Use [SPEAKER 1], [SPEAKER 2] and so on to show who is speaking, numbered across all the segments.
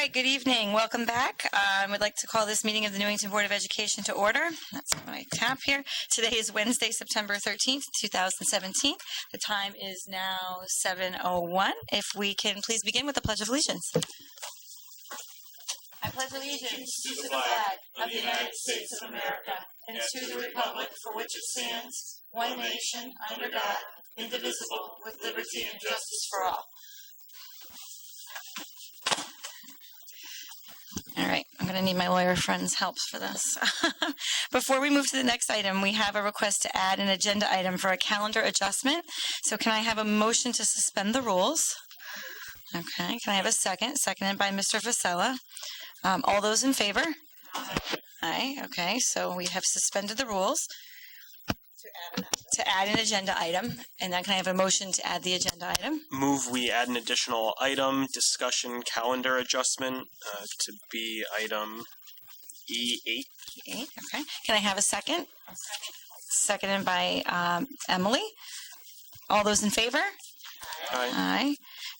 [SPEAKER 1] right, good evening. Welcome back. I would like to call this meeting of the Newington Board of Education to order. That's what I tap here. Today is Wednesday, September 13th, 2017. The time is now 7:01. If we can please begin with the Pledge of Allegiance. I pledge allegiance to the flag of the United States of America and to the republic for which it stands, one nation, under God, indivisible, with liberty and justice for all. All right, I'm going to need my lawyer friend's help for this. Before we move to the next item, we have a request to add an agenda item for a calendar adjustment. So can I have a motion to suspend the rules? Okay, can I have a second? Seconded by Mr. Vasella. All those in favor? Aye. Okay, so we have suspended the rules to add an agenda item. And then can I have a motion to add the agenda item?
[SPEAKER 2] Move we add an additional item, discussion calendar adjustment, to be item E8.
[SPEAKER 1] Okay. Can I have a second? Seconded by Emily. All those in favor?
[SPEAKER 2] Aye.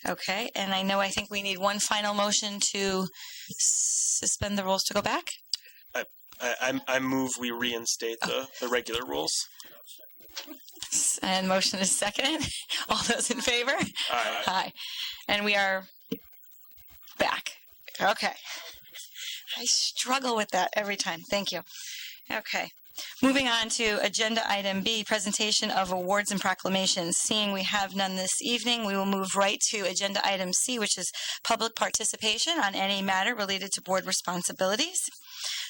[SPEAKER 1] Okay, and I think we need one final motion to suspend the rules to go back.
[SPEAKER 2] I move we reinstate the regular rules.
[SPEAKER 1] And motion is second. All those in favor?
[SPEAKER 2] Aye.
[SPEAKER 1] Aye. And we are back. Okay. I struggle with that every time. Thank you. Okay. Moving on to agenda item B, presentation of awards and proclamations. Seeing we have none this evening, we will move right to agenda item C, which is public participation on any matter related to board responsibilities.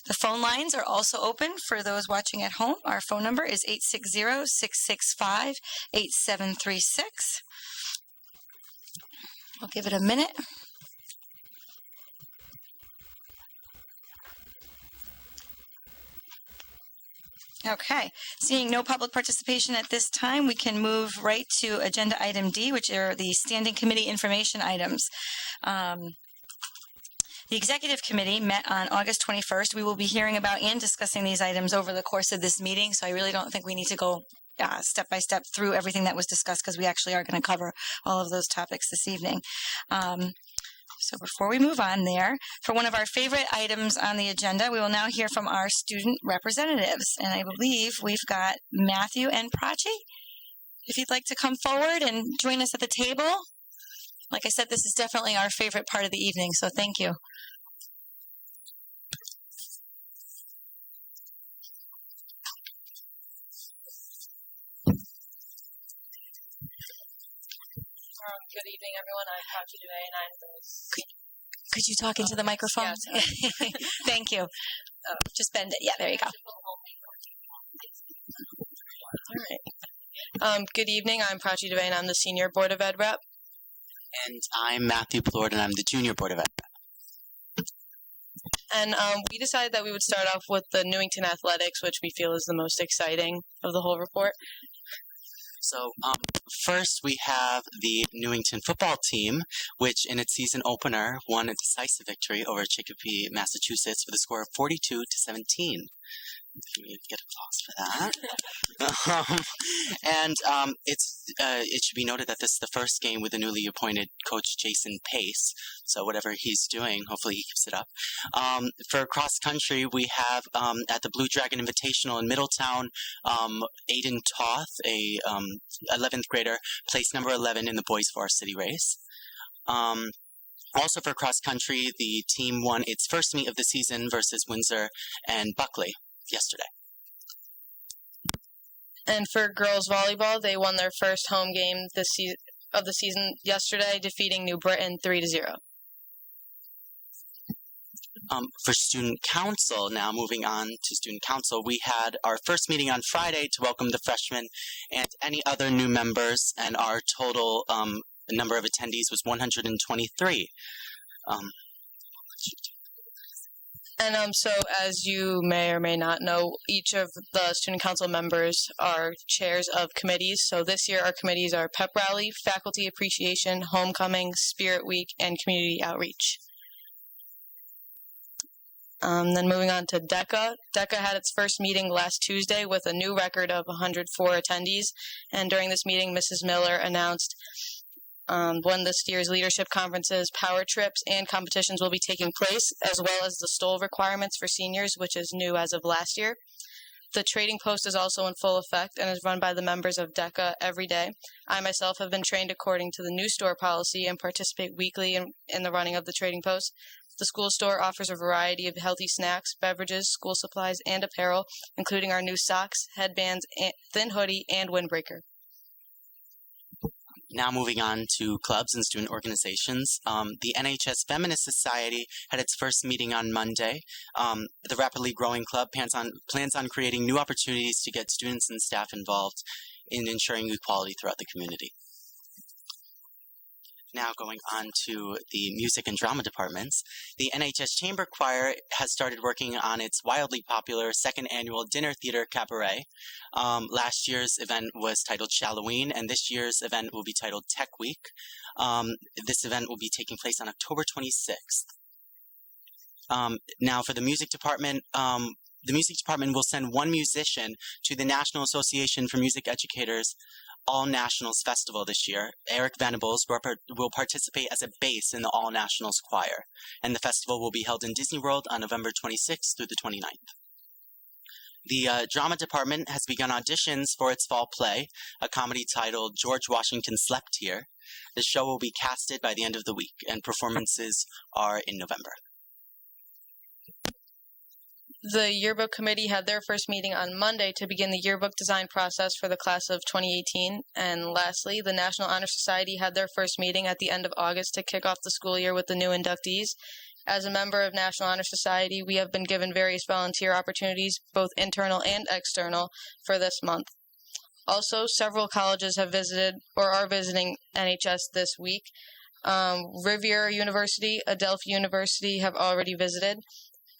[SPEAKER 1] The phone lines are also open for those watching at home. Our phone number is 860-665-8736. I'll give it a minute. Okay, seeing no public participation at this time, we can move right to agenda item D, which are the standing committee information items. The executive committee met on August 21st. We will be hearing about and discussing these items over the course of this meeting, so I really don't think we need to go step by step through everything that was discussed because we actually are going to cover all of those topics this evening. So before we move on there, for one of our favorite items on the agenda, we will now hear from our student representatives. And I believe we've got Matthew and Prachi. If you'd like to come forward and join us at the table. Like I said, this is definitely our favorite part of the evening, so thank you.
[SPEAKER 3] Good evening, everyone. I'm Prachi today, and I'm the...
[SPEAKER 1] Could you talk into the microphone?
[SPEAKER 3] Yes.
[SPEAKER 1] Thank you. Just bend it. Yeah, there you go.
[SPEAKER 3] All right. Good evening. I'm Prachi today, and I'm the senior Board of Ed rep.
[SPEAKER 4] And I'm Matthew Plord, and I'm the junior Board of Ed rep.
[SPEAKER 3] And we decided that we would start off with the Newington Athletics, which we feel is the most exciting of the whole report.
[SPEAKER 4] So first we have the Newington football team, which in its season opener won a decisive victory over Chicopee, Massachusetts with a score of 42-17. Let me get applause for that. It should be noted that this is the first game with the newly appointed coach Jason Pace. So whatever he's doing, hopefully he keeps it up. For cross country, we have at the Blue Dragon Invitational in Middletown, Aiden Toth, a 11th grader, placed number 11 in the boys varsity race. Also for cross country, the team won its first meet of the season versus Windsor and Buckley yesterday.
[SPEAKER 3] And for girls volleyball, they won their first home game of the season yesterday, defeating New Britain 3-0.
[SPEAKER 4] For student council, now moving on to student council, we had our first meeting on Friday to welcome the freshmen and any other new members, and our total number of attendees was 123.
[SPEAKER 3] And so, as you may or may not know, each of the student council members are chairs of committees. So this year our committees are Pep Rally, Faculty Appreciation, Homecoming, Spirit Week, and Community Outreach. Then moving on to DECA. DECA had its first meeting last Tuesday with a new record of 104 attendees. And during this meeting, Mrs. Miller announced when this year's leadership conferences, power trips, and competitions will be taking place, as well as the STOL requirements for seniors, which is new as of last year. The trading post is also in full effect and is run by the members of DECA every day. I myself have been trained according to the new store policy and participate weekly in the running of the trading post. The school store offers a variety of healthy snacks, beverages, school supplies, and apparel, including our new socks, headbands, thin hoodie, and windbreaker.
[SPEAKER 4] Now moving on to clubs and student organizations. The NHS Feminist Society had its first meeting on Monday. The rapidly growing club plans on creating new opportunities to get students and staff involved in ensuring equality throughout the community. Now going on to the music and drama departments, the NHS Chamber Choir has started working on its wildly popular second annual dinner theater cabaret. Last year's event was titled Shalloween, and this year's event will be titled Tech Week. This event will be taking place on October 26th. Now for the music department will send one musician to the National Association for Music Educators All Nationals Festival this year. Eric Venables will participate as a bass in the All Nationals Choir, and the festival will be held in Disney World on November 26th through the 29th. The drama department has begun auditions for its fall play, a comedy titled George Washington Slept Here. The show will be casted by the end of the week, and performances are in November.
[SPEAKER 3] The yearbook committee had their first meeting on Monday to begin the yearbook design process for the class of 2018. And lastly, the National Honor Society had their first meeting at the end of August to kick off the school year with the new inductees. As a member of National Honor Society, we have been given various volunteer opportunities, both internal and external, for this month. Also, several colleges have visited or are visiting NHS this week. Riviera University, Adelphi University have already visited,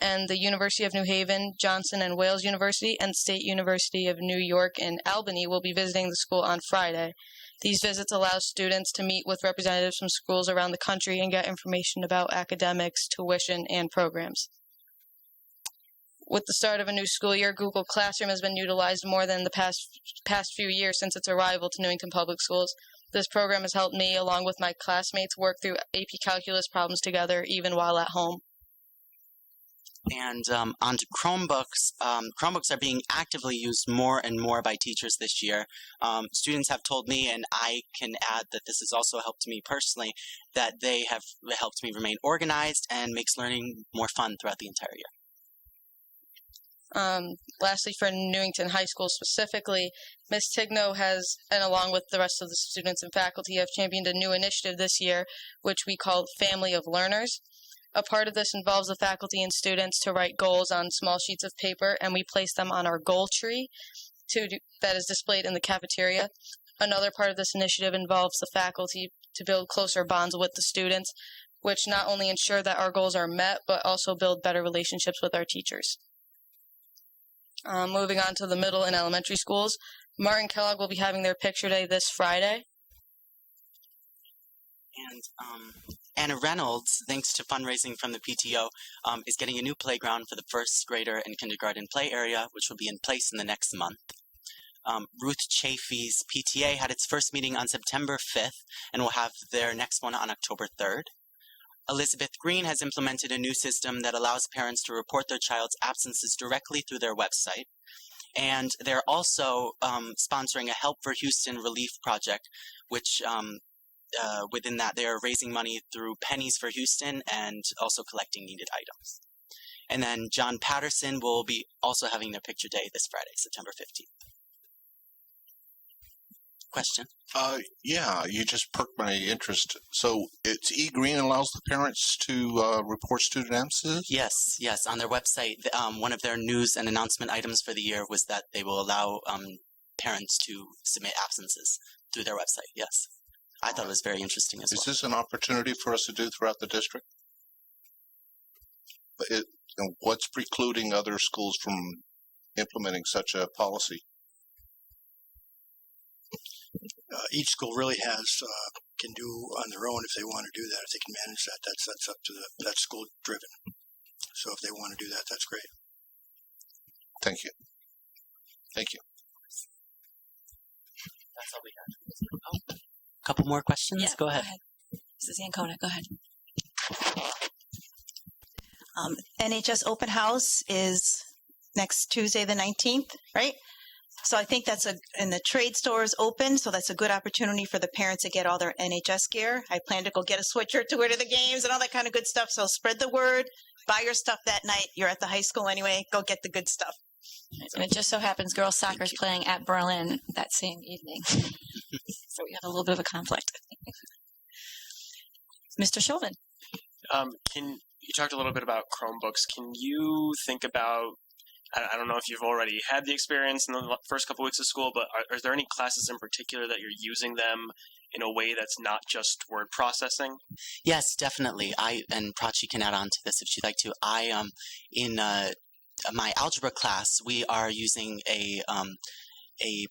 [SPEAKER 3] and the University of New Haven, Johnson and Wales University, and State University of New York and Albany will be visiting the school on Friday. These visits allow students to meet with representatives from schools around the country and get information about academics, tuition, and programs. With the start of a new school year, Google Classroom has been utilized more than the past few years since its arrival to Newington Public Schools. This program has helped me, along with my classmates, work through AP Calculus problems together, even while at home.
[SPEAKER 4] And on to Chromebooks. Chromebooks are being actively used more and more by teachers this year. Students have told me, and I can add that this has also helped me personally, that they have helped me remain organized and makes learning more fun throughout the entire year.
[SPEAKER 3] Lastly, for Newington High School specifically, Ms. Tigno has, and along with the rest of the students and faculty, have championed a new initiative this year, which we call Family of Learners. A part of this involves the faculty and students to write goals on small sheets of paper, and we place them on our goal tree that is displayed in the cafeteria. Another part of this initiative involves the faculty to build closer bonds with the students, which not only ensure that our goals are met, but also build better relationships with our teachers. Moving on to the middle and elementary schools, Martin Kellogg will be having their picture day this Friday.
[SPEAKER 4] And Anna Reynolds, thanks to fundraising from the PTO, is getting a new playground for the first grader and kindergarten play area, which will be in place in the next month. Ruth Chafee's PTA had its first meeting on September 5th and will have their next one on October 3rd. Elizabeth Green has implemented a new system that allows parents to report their child's absences directly through their website. And they're also sponsoring a Help for Houston relief project, which within that they are raising money through Pennies for Houston and also collecting needed items. And then John Patterson will be also having their picture day this Friday, September 15th. Question?
[SPEAKER 5] Yeah, you just perked my interest. So it's E-Green allows the parents to report student absences?
[SPEAKER 4] Yes. On their website, one of their news and announcement items for the year was that they will allow parents to submit absences through their website. Yes. I thought it was very interesting as well.
[SPEAKER 5] Is this an opportunity for us to do throughout the district? What's precluding other schools from implementing such a policy?
[SPEAKER 6] Each school really can do on their own if they want to do that. If they can manage that, that's up to that's school driven. So if they want to do that, that's great.
[SPEAKER 5] Thank you. Thank you.
[SPEAKER 4] That's all we got. couple more questions?
[SPEAKER 1] Yeah,
[SPEAKER 4] Go ahead.
[SPEAKER 1] Mrs. Ancona, go ahead.
[SPEAKER 7] NHS Open House is next Tuesday, the 19th, right? So I think and the trade store is open, so that's a good opportunity for the parents to get all their NHS gear. I plan to go get a sweatshirt to wear to the games and all that kind of good stuff. So spread the word, buy your stuff that night. You're at the high school anyway. Go get the good stuff.
[SPEAKER 1] And it just so happens girls soccer is playing at Berlin that same evening. So we have a little bit of a conflict. Mr. Chauvin.
[SPEAKER 2] You talked a little bit about Chromebooks. Can you think about, I don't know if you've already had the experience in the first couple weeks of school, but are there any classes in particular that you're using them in a way that's not just word processing?
[SPEAKER 4] Yes, definitely. And Prachi can add on to this if she'd like to. In my algebra class, we are using a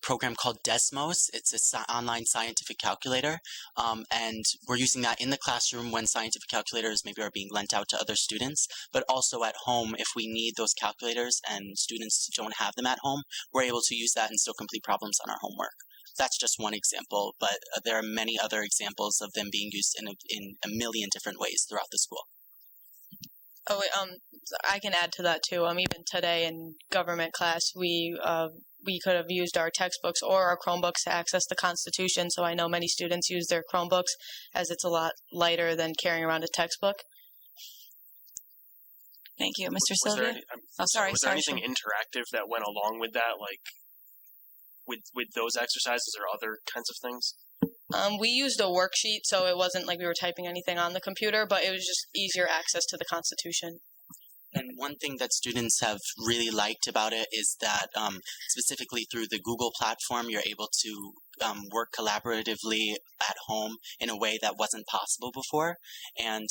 [SPEAKER 4] program called Desmos. It's an online scientific calculator, and we're using that in the classroom when scientific calculators maybe are being lent out to other students, but also at home if we need those calculators and students don't have them at home, we're able to use that and still complete problems on our homework. That's just one example, but there are many other examples of them being used in a million different ways throughout the school.
[SPEAKER 3] Oh, wait, I can add to that too. Even today in government class, we could have used our textbooks or our Chromebooks to access the Constitution. So I know many students use their Chromebooks as it's a lot lighter than carrying around a textbook.
[SPEAKER 1] Thank you, Mr.
[SPEAKER 2] Was there
[SPEAKER 1] Sylvia.
[SPEAKER 2] was there anything interactive that went along with that, like with those exercises or other kinds of things?
[SPEAKER 3] We used a worksheet, so it wasn't like we were typing anything on the computer, but it was just easier access to the Constitution.
[SPEAKER 4] And one thing that students have really liked about it is that specifically through the Google platform, you're able to work collaboratively at home in a way that wasn't possible before. And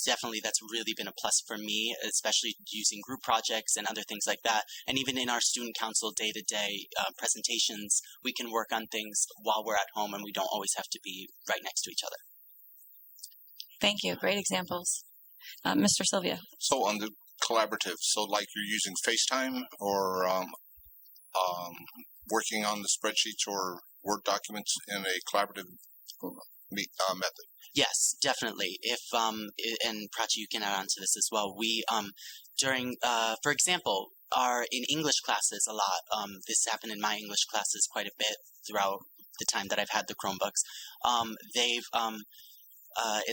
[SPEAKER 4] definitely that's really been a plus for me, especially using group projects and other things like that. And even in our student council day-to-day presentations, we can work on things while we're at home and we don't always have to be right next to each other.
[SPEAKER 1] Thank you. Great examples. Mr. Sylvia.
[SPEAKER 5] So on the collaborative, so like you're using FaceTime or working on the spreadsheets or Word documents in a collaborative method.
[SPEAKER 4] Yes, definitely. If and Prachi, you can add on to this as well. We during for example, in English classes a lot. This happened in my English classes quite a bit throughout the time that I've had the Chromebooks.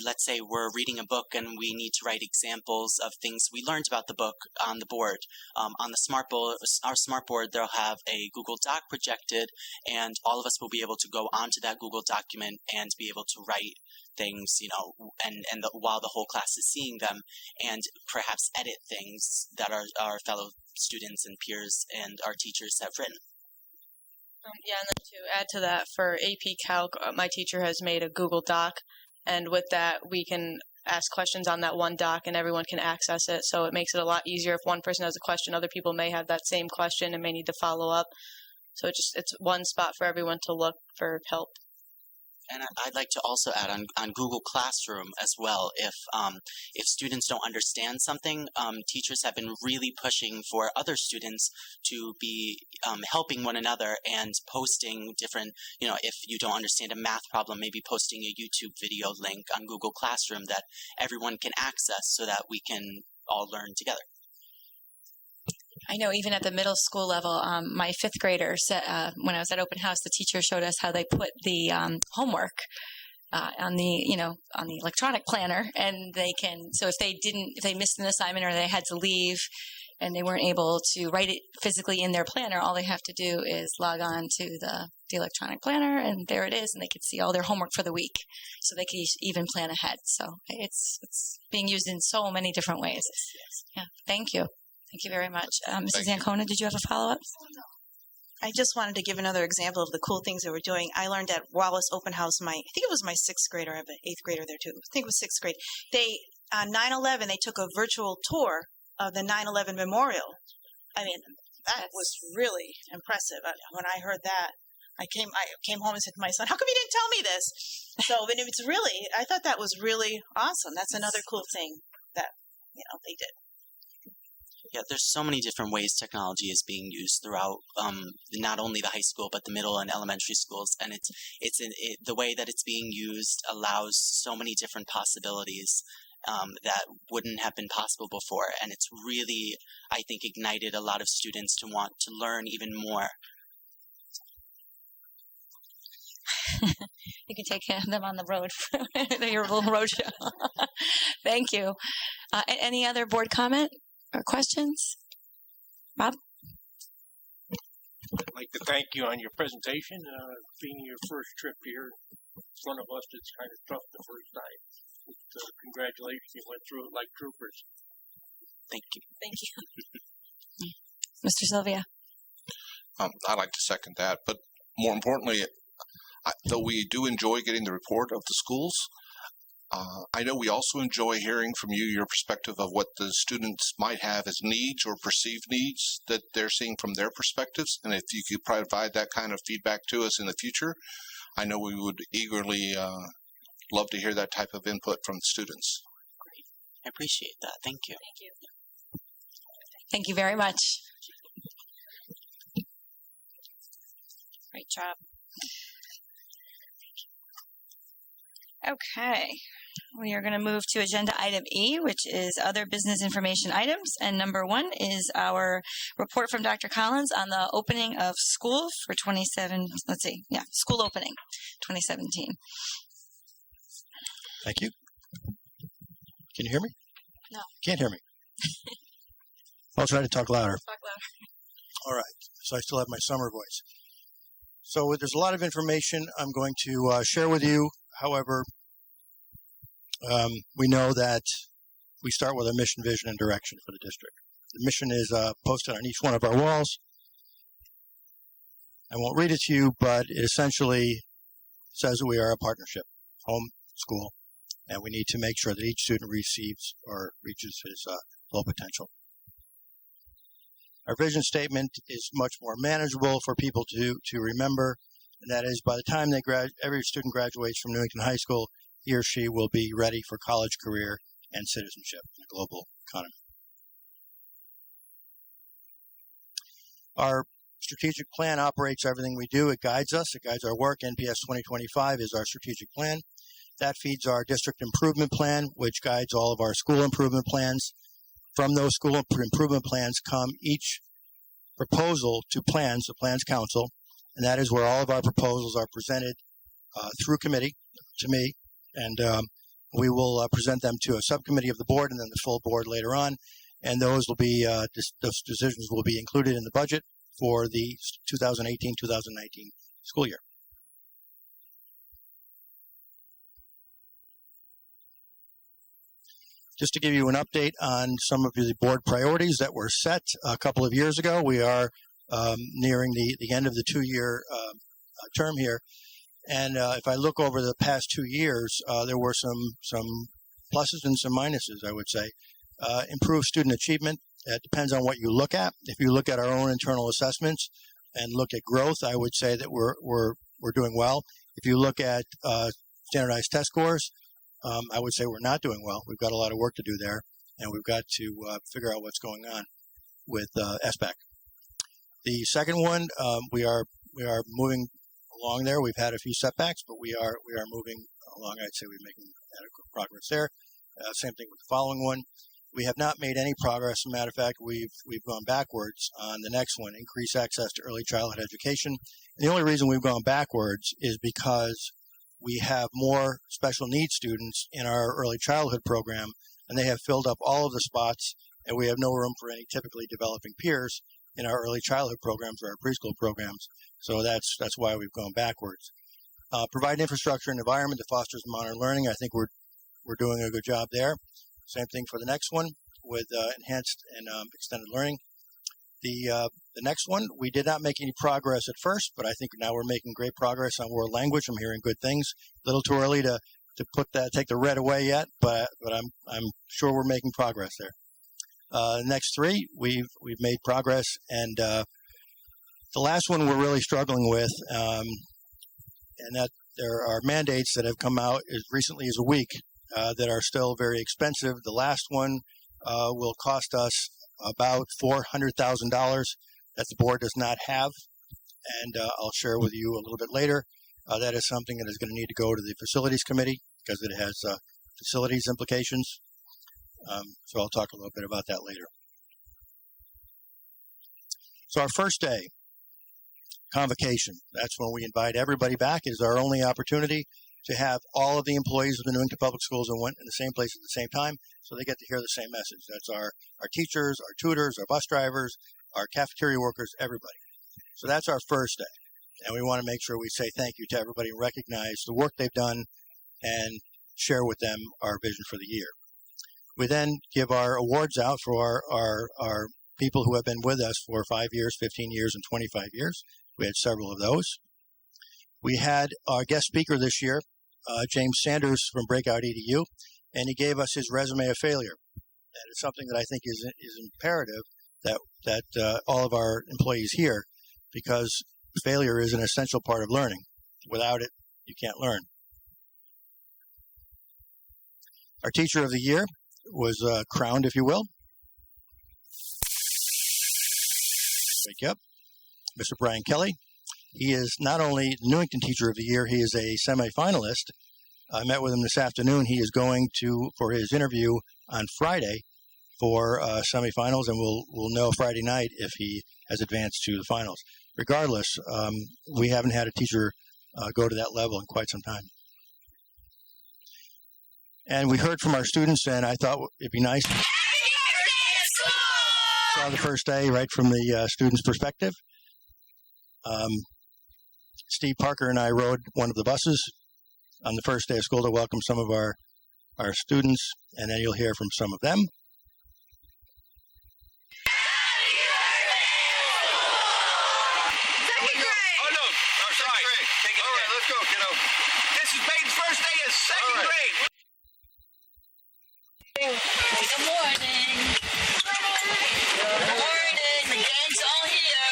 [SPEAKER 4] Let's say we're reading a book and we need to write examples of things we learned about the book on the board. On the our smart board, they'll have a Google Doc projected, and all of us will be able to go onto that Google document and be able to write things, while the whole class is seeing them, and perhaps edit things that our fellow students and peers and our teachers have written.
[SPEAKER 3] Yeah, and then to add to that, for AP Calc, my teacher has made a Google Doc. And with that, we can ask questions on that one doc and everyone can access it. So it makes it a lot easier. If one person has a question, other people may have that same question and may need to follow up. So it's one spot for everyone to look for help.
[SPEAKER 4] And I'd like to also add on Google Classroom as well. If students don't understand something, teachers have been really pushing for other students to be helping one another and posting different, if you don't understand a math problem, maybe posting a YouTube video link on Google Classroom that everyone can access so that we can all learn together.
[SPEAKER 1] I know even at the middle school level, my fifth grader said, when I was at open house, the teacher showed us how they put the homework on the electronic planner, and they can. So if they missed an assignment or they had to leave, and they weren't able to write it physically in their planner, all they have to do is log on to the electronic planner, and there it is, and they could see all their homework for the week, so they could even plan ahead. So it's being used in so many different ways. Yeah, thank you. Thank you very much. Mrs. Ancona, did you have a follow-up?
[SPEAKER 7] I just wanted to give another example of the cool things that we're doing. I learned at Wallace Open House, I think it was my sixth grader. I have an eighth grader there too. I think it was sixth grade. They, on 9/11, they took a virtual tour of the 9/11 memorial. I mean, that was really impressive. When I heard that, I came home and said to my son, "How come you didn't tell me this?" So, and it's really, I thought that was really awesome. That's another cool thing that, they did.
[SPEAKER 4] Yeah, there's so many different ways technology is being used throughout not only the high school but the middle and elementary schools, and the way that it's being used allows so many different possibilities that wouldn't have been possible before, and it's really, I think, ignited a lot of students to want to learn even more.
[SPEAKER 1] You can take them on the road for your little road show. Thank you. Any other board comment or questions? Rob?
[SPEAKER 8] I'd like to thank you on your presentation. Being your first trip here, it's one of us that's kind of tough the first time. But, congratulations, you went through it like troopers.
[SPEAKER 4] Thank you.
[SPEAKER 1] Thank you. Mr. Sylvia?
[SPEAKER 5] I'd like to second that, but more importantly, though we do enjoy getting the report of the schools, I know we also enjoy hearing from you your perspective of what the students might have as needs or perceived needs that they're seeing from their perspectives. And if you could provide that kind of feedback to us in the future, I know we would eagerly love to hear that type of input from the students.
[SPEAKER 4] Great. I appreciate that. Thank you.
[SPEAKER 1] Thank you. Thank you very much. Great job. Okay. We are going to move to agenda item E, which is other business information items. And number 1 is our report from Dr. Collins on the opening of school for school opening 2017.
[SPEAKER 6] Thank you. Can you hear me?
[SPEAKER 1] No.
[SPEAKER 6] Can't hear me. I'll try to talk louder.
[SPEAKER 1] Talk louder.
[SPEAKER 6] All right. So I still have my summer voice. So there's a lot of information I'm going to share with you. However, we know that we start with a mission, vision, and direction for the district. The mission is posted on each one of our walls. I won't read it to you, but it essentially says that we are a partnership, home, school, and we need to make sure that each student receives or reaches his full potential. Our vision statement is much more manageable for people to remember, and that is by the time every student graduates from Newington High School, he or she will be ready for college, career, and citizenship in the global economy. Our strategic plan operates everything we do. It guides us. It guides our work. NPS 2025 is our strategic plan. That feeds our district improvement plan, which guides all of our school improvement plans. From those school improvement plans come each proposal to plans, the Plans Council, and that is where all of our proposals are presented through committee to me, and we will present them to a subcommittee of the board and then the full board later on, and those will be those decisions will be included in the budget for the 2018-2019 school year. Just to give you an update on some of the board priorities that were set a couple of years ago, we are nearing the end of the 2-year term here. And if I look over the past 2 years, there were some pluses and some minuses, I would say. Improved student achievement, it depends on what you look at. If you look at our own internal assessments and look at growth, I would say that we're doing well. If you look at standardized test scores, I would say we're not doing well. We've got a lot of work to do there, and we've got to figure out what's going on with SBAC. The second one, we are moving along there. We've had a few setbacks, but we are moving along. I'd say we're making adequate progress there. Same thing with the following one. We have not made any progress. As a matter of fact, we've gone backwards on the next one, increase access to early childhood education. And the only reason we've gone backwards is because we have more special needs students in our early childhood program, and they have filled up all of the spots, and we have no room for any typically developing peers in our early childhood programs or our preschool programs. So that's why we've gone backwards. Provide infrastructure and environment that fosters modern learning. I think we're doing a good job there. Same thing for the next one with enhanced and extended learning. The next one, we did not make any progress at first, but I think now we're making great progress on world language. I'm hearing good things. A little too early to take the red away yet, but I'm sure we're making progress there. Next three, we've made progress, and the last one we're really struggling with, and that there are mandates that have come out as recently as a week that are still very expensive. The last one will cost us about $400,000 that the board does not have, and I'll share with you a little bit later. That is something that is going to need to go to the facilities committee because it has facilities implications. So I'll talk a little bit about that later. So our first day, convocation. That's when we invite everybody back. It is our only opportunity to have all of the employees of the Newington Public Schools in the same place at the same time, so they get to hear the same message. That's our teachers, our tutors, our bus drivers, our cafeteria workers, everybody. So that's our first day. And we want to make sure we say thank you to everybody and recognize the work they've done and share with them our vision for the year. We then give our awards out for our people who have been with us for 5 years, 15 years, and 25 years. We had several of those. We had our guest speaker this year, James Sanders from Breakout EDU, and he gave us his resume of failure. And it's something that I think is imperative that all of our employees hear, because failure is an essential part of learning. Without it, you can't learn. Our Teacher of the Year was crowned, if you will. Wake you up. Mr. Brian Kelly. He is not only the Newington Teacher of the Year, he is a semifinalist. I met with him this afternoon. He is going for his interview on Friday for semifinals, and we'll know Friday night if he has advanced to the finals. Regardless, we haven't had a teacher go to that level in quite some time. And we heard from our students, and I thought it'd be nice. Saw the first day right from the students' perspective. Steve Parker and I rode one of the buses on the first day of school to welcome some of our students, and then you'll hear from some of them.
[SPEAKER 9] Let's go, kiddo. This is Peyton's first day of second grade.
[SPEAKER 10] Good morning. Good morning. The gang's all here.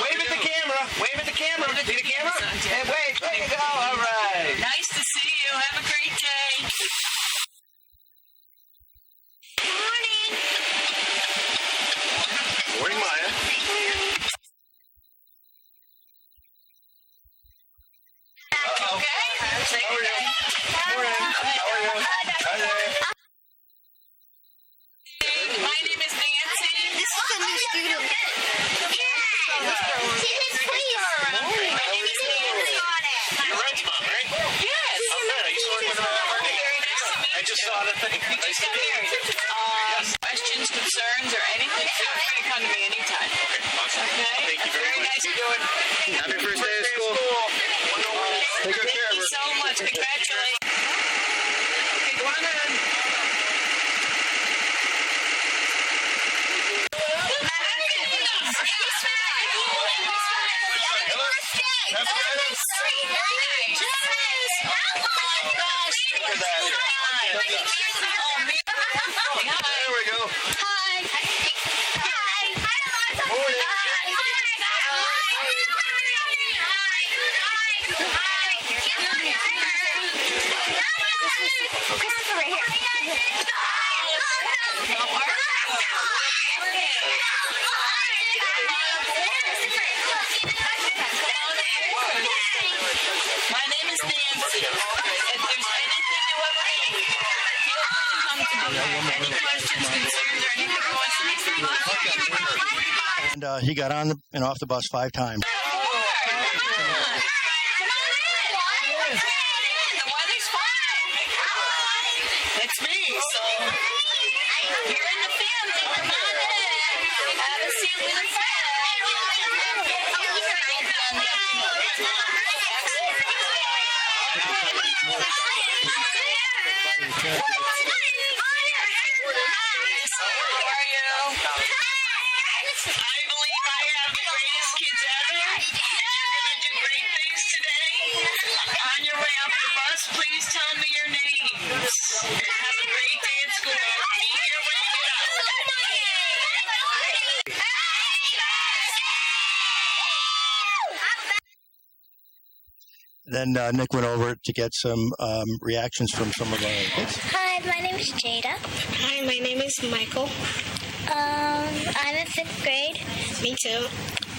[SPEAKER 9] Wave at the camera. Wave at the camera. See the camera? And wave. There you go. All right.
[SPEAKER 10] Nice to see you. Have a great day. Good morning.
[SPEAKER 9] Morning, Maya.
[SPEAKER 10] Okay. Say
[SPEAKER 9] How are you? Morning. How are you? Hi there.
[SPEAKER 10] My name is Nancy.
[SPEAKER 11] This is a new student.
[SPEAKER 10] My name is Nancy.
[SPEAKER 9] You're Red's mom, right?
[SPEAKER 10] Yes.
[SPEAKER 9] Oh, good. I used to work with her on her name.
[SPEAKER 10] Very nice to meet
[SPEAKER 9] I just saw the thing.
[SPEAKER 10] You just got married. Questions, concerns, or anything, feel free to come to me anytime.
[SPEAKER 9] Okay, awesome.
[SPEAKER 10] Okay?
[SPEAKER 9] Thank you very much.
[SPEAKER 10] Nice to do it.
[SPEAKER 9] Happy first day of school. Take good care
[SPEAKER 10] Thank
[SPEAKER 9] of
[SPEAKER 10] you
[SPEAKER 9] her.
[SPEAKER 10] so much. Congratulations.
[SPEAKER 9] Okay, go on in. There we go.
[SPEAKER 10] My name is Nancy. If there's anything you ever need, feel free to come to me. Any questions, concerns, or anything going on?
[SPEAKER 6] And he got on and off the bus 5 times.
[SPEAKER 10] The weather's fine. It's me, so you're in the family. Come on in. Have a seat with a friend. How are you? I believe I have the greatest kids ever. You're going to do great things today. On your way up the bus, please tell me your names. Have a great day at school. Be here when you get up.
[SPEAKER 6] Then Nick went over to get some reactions from some of our kids.
[SPEAKER 11] Hi, my name is Jada.
[SPEAKER 12] Hi, my name is Michael.
[SPEAKER 11] I'm in 5th grade.
[SPEAKER 12] Me too.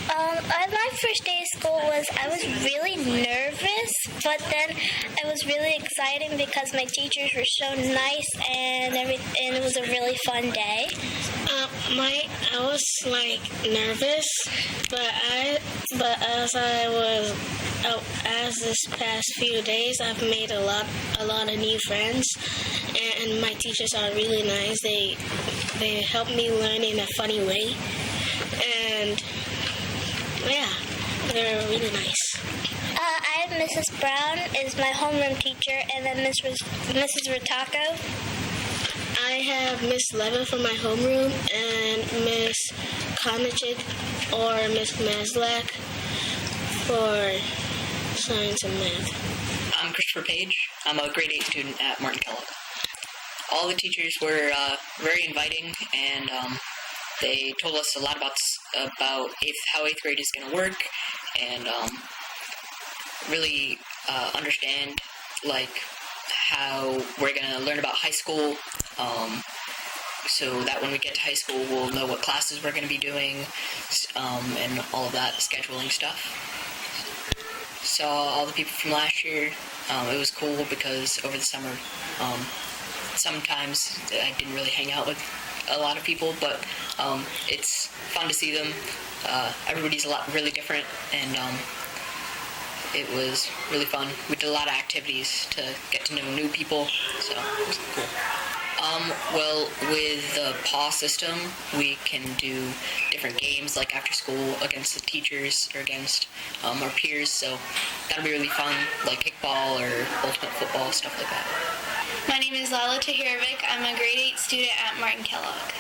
[SPEAKER 11] My first day of school I was really nervous, but then it was really exciting because my teachers were so nice and it was a really fun day.
[SPEAKER 12] I was like nervous, but as this past few days, I've made a lot of new friends, and my teachers are really nice. They help me learn in a funny way, and yeah, they're really nice.
[SPEAKER 11] I have Mrs. Brown is my homeroom teacher, and then Mrs. Rotako.
[SPEAKER 12] I have Miss Levin for my homeroom and Miss Konachik or Miss Maslak for science and math.
[SPEAKER 13] I'm Christopher Page. I'm a grade 8 student at Martin Kellogg. All the teachers were very inviting, and they told us a lot about how 8th grade is going to work, and really understand how we're going to learn about high school, so that when we get to high school we'll know what classes we're going to be doing, and all of that scheduling stuff. Saw all the people from last year. It was cool because over the summer sometimes I didn't really hang out with a lot of people, but it's fun to see them. Everybody's really different, and it was really fun. We did a lot of activities to get to know new people, so it was cool. Well, with the PAW system, we can do different games, like after school, against the teachers or against our peers, so that'll be really fun, like kickball or ultimate football, stuff like that.
[SPEAKER 14] My name is Lila Tahirovic. I'm a grade 8 student at Martin Kellogg.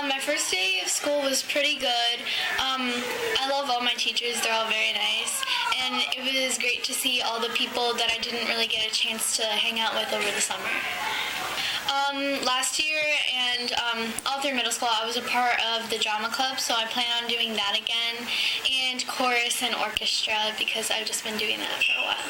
[SPEAKER 14] My first day of school was pretty good. I love all my teachers. They're all very nice. And it was great to see all the people that I didn't really get a chance to hang out with over the summer. Last year and all through middle school, I was a part of the drama club, so I plan on doing that again, and chorus and orchestra, because I've just been doing that for a while.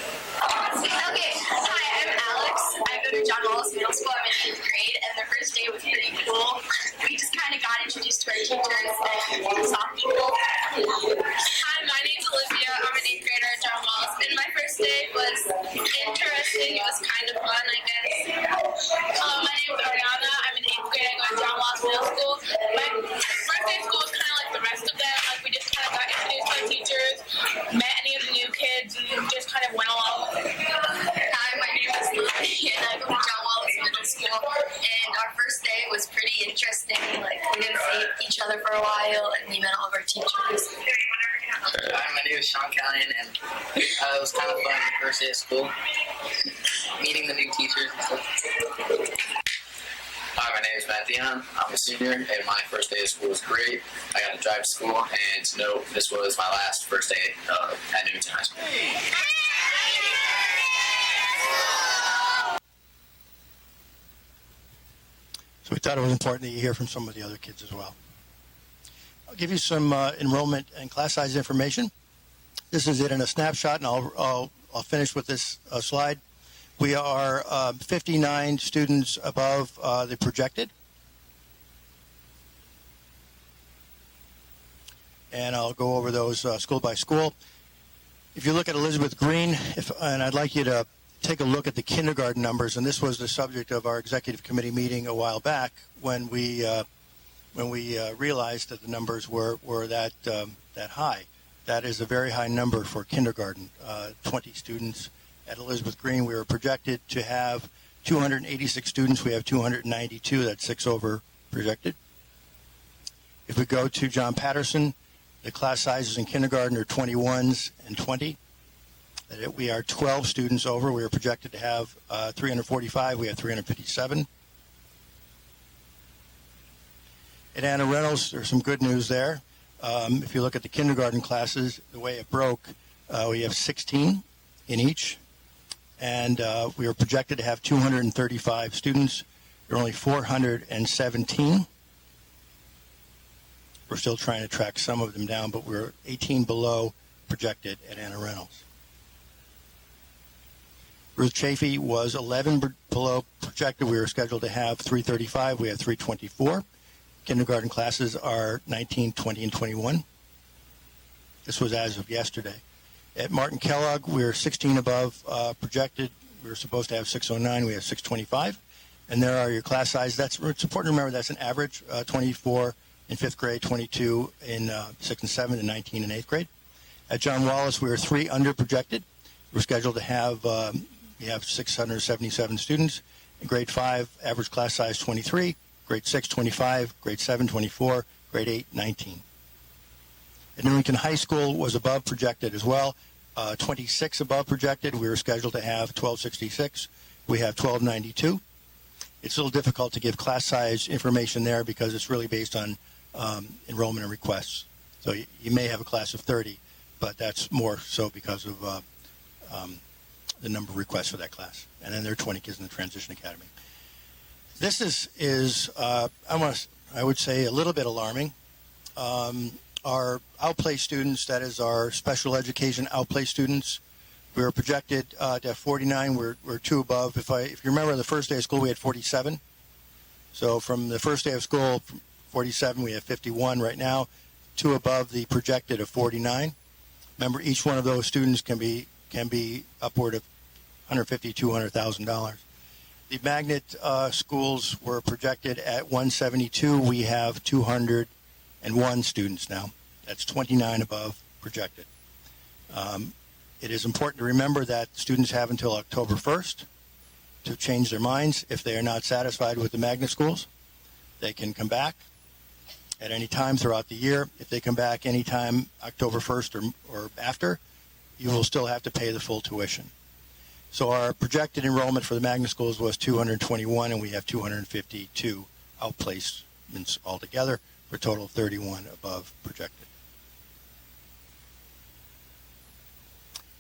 [SPEAKER 15] Okay, hi, I'm Alex. I go to John Wallace Middle School. I'm in 8th grade, and the first day was pretty cool. We just kind of got introduced to our teachers and saw people.
[SPEAKER 16] Hi, my name's Olivia. I'm an 8th grader at John Wallace, and my first day was interesting. It was kind of fun, I guess. My name is Ariana. I'm in 8th grade. I go to John Wallace Middle School. My first day of school was kind of like the rest of them. Like, we just kind of got introduced to our teachers, met any of the new kids, and just kind of went along.
[SPEAKER 15] Hi, my name is Lily, and I go to John Wallace Middle School. And our first day was pretty interesting. Like, we didn't see each other for a while, and we met all of our teachers.
[SPEAKER 17] Hi, my name is Sean Callion, and it was kind of fun the first day of school, meeting the new teachers and stuff.
[SPEAKER 18] Hi, my name is Matt Dion. I'm a senior, and my first day of school was great. I got to drive to school, and to note, this was my last first day at Newington High School.
[SPEAKER 6] So we thought it was important that you hear from some of the other kids as well. I'll give you some enrollment and class size information. This is it in a snapshot, and I'll finish with this slide. We are 59 students above the projected. And I'll go over those school by school. If you look at Elizabeth Green, and I'd like you to take a look at the kindergarten numbers, and this was the subject of our executive committee meeting a while back when we realized that the numbers were that high. That is a very high number for kindergarten. 20 students at Elizabeth Green. We were projected to have 286 students. We have 292. That's 6 over projected. If we go to John Patterson, the class sizes in kindergarten are 21s and 20. We are 12 students over. We are projected to have 345. We have 357. At Anna Reynolds, there's some good news there. If you look at the kindergarten classes, the way it broke, we have 16 in each. And we are projected to have 235 students. There are only 417. We're still trying to track some of them down, but we're 18 below projected at Anna Reynolds. Ruth Chafee was 11 below projected. We were scheduled to have 335. We have 324. Kindergarten classes are 19, 20, and 21. This was as of yesterday. At Martin Kellogg, we're 16 above projected. We were supposed to have 609. We have 625. And there are your class size. It's important to remember that's an average, 24 in 5th grade, 22 in 6th and 7th, and 19 in 8th grade. At John Wallace, we were 3 under projected. We're scheduled to have, we have 677 students. In grade 5, average class size 23. Grade 6, 25. Grade 7, 24. Grade 8, 19. At Newington High School was above projected as well. 26 above projected. We were scheduled to have 1266. We have 1292. It's a little difficult to give class size information there because it's really based on enrollment and requests. So you may have a class of 30, but that's more so because of the number of requests for that class. And then there are 20 kids in the Transition Academy. This is I would say, a little bit alarming. Our outplay students, that is our special education outplay students, we were projected to have 49. We're 2 above. If you remember, the first day of school we had 47. So from the first day of school, 47, we have 51 right now, 2 above the projected of 49. Remember, each one of those students can be upward of $150,000, $200,000. The magnet schools were projected at 172. We have 201 students now. That's 29 above projected. It is important to remember that students have until October 1st to change their minds. If they are not satisfied with the magnet schools, they can come back at any time throughout the year. If they come back anytime October 1st or after, you will still have to pay the full tuition. So our projected enrollment for the magnet schools was 221, and we have 252 outplacements altogether for a total of 31 above projected.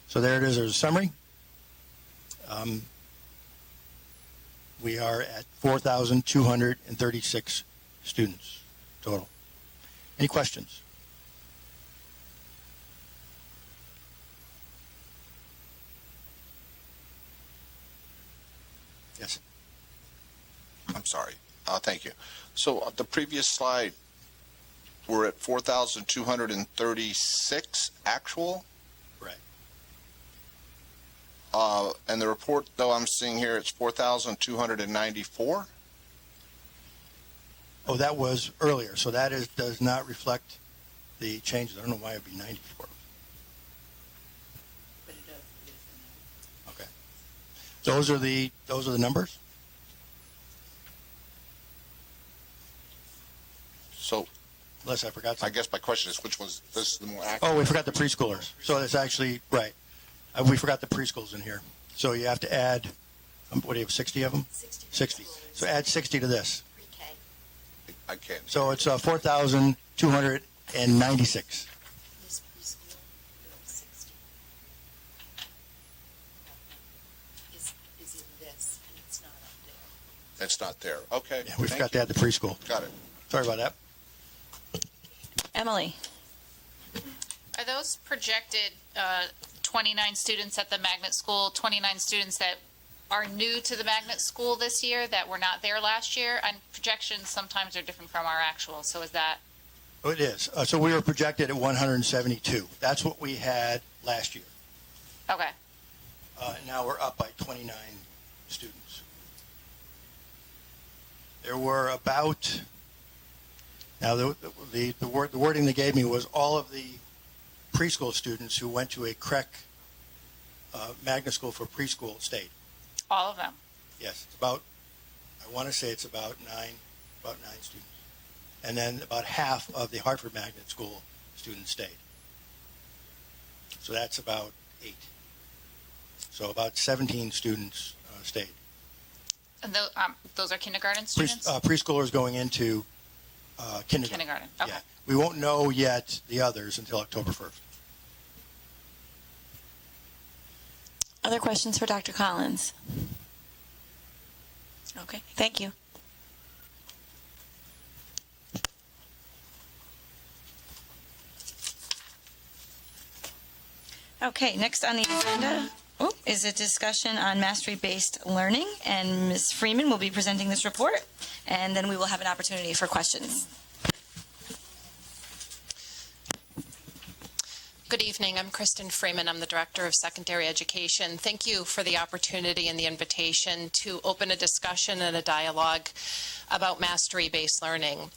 [SPEAKER 6] So there it is. There's a summary. We are at 4,236 students total. Any questions? Yes.
[SPEAKER 5] I'm sorry. Thank you. So the previous slide, we're at 4,236 actual?
[SPEAKER 6] Right.
[SPEAKER 5] And the report, though, I'm seeing here, it's 4,294?
[SPEAKER 6] Oh, that was earlier. So that does not reflect the changes. I don't know why it would be 94.
[SPEAKER 19] But it does.
[SPEAKER 6] Okay. Those are the numbers?
[SPEAKER 5] So,
[SPEAKER 6] unless I forgot something.
[SPEAKER 5] I guess my question is, which was this is the more accurate?
[SPEAKER 6] Oh, we forgot the preschoolers. So that's actually right. We forgot the preschools in here. So you have to add, what do you have, 60 of them? 60. So add 60 to this.
[SPEAKER 5] I can't.
[SPEAKER 6] So it's 4,296.
[SPEAKER 19] This preschool, 60. Is in this, and it's not up there.
[SPEAKER 5] It's not there. Okay.
[SPEAKER 6] Yeah, we forgot to add the preschool.
[SPEAKER 5] Got it.
[SPEAKER 6] Sorry about that.
[SPEAKER 1] Emily.
[SPEAKER 20] Are those projected 29 students at the magnet school, 29 students that are new to the magnet school this year that were not there last year? And projections sometimes are different from our actual. So is that?
[SPEAKER 6] Oh, it is. So we were projected at 172. That's what we had last year.
[SPEAKER 20] Okay.
[SPEAKER 6] Now we're up by 29 students. There were about, now the wording they gave me was all of the preschool students who went to a CREC magnet school for preschool stayed.
[SPEAKER 20] All of them?
[SPEAKER 6] Yes, it's about, I want to say it's about nine students. And then about half of the Hartford Magnet School students stayed. So that's about 8. So about 17 students stayed.
[SPEAKER 20] And those are kindergarten students?
[SPEAKER 6] Preschoolers going into kindergarten.
[SPEAKER 20] Kindergarten, okay.
[SPEAKER 6] Yeah. We won't know yet the others until October 1st.
[SPEAKER 1] Other questions for Dr. Collins? Okay, thank you. Okay, next on the agenda is a discussion on mastery-based learning, and Ms. Freeman will be presenting this report, and then we will have an opportunity for questions.
[SPEAKER 21] Good evening. I'm Kristen Freeman. I'm the Director of Secondary Education. Thank you for the opportunity and the invitation to open a discussion and a dialogue about mastery-based learning.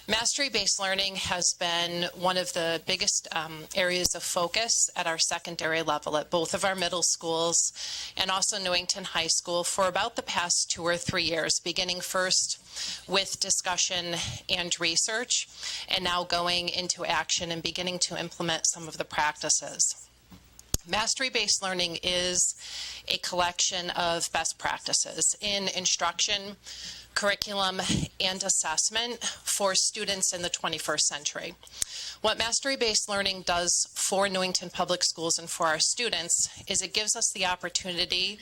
[SPEAKER 21] Mastery-based learning has been one of the biggest areas of focus at our secondary level at both of our middle schools and also Newington High School for about the past 2 or 3 years, beginning first with discussion and research, and now going into action and beginning to implement some of the practices. Mastery-based learning is a collection of best practices in instruction, curriculum, and assessment for students in the 21st century. What mastery-based learning does for Newington Public Schools and for our students is it gives us the opportunity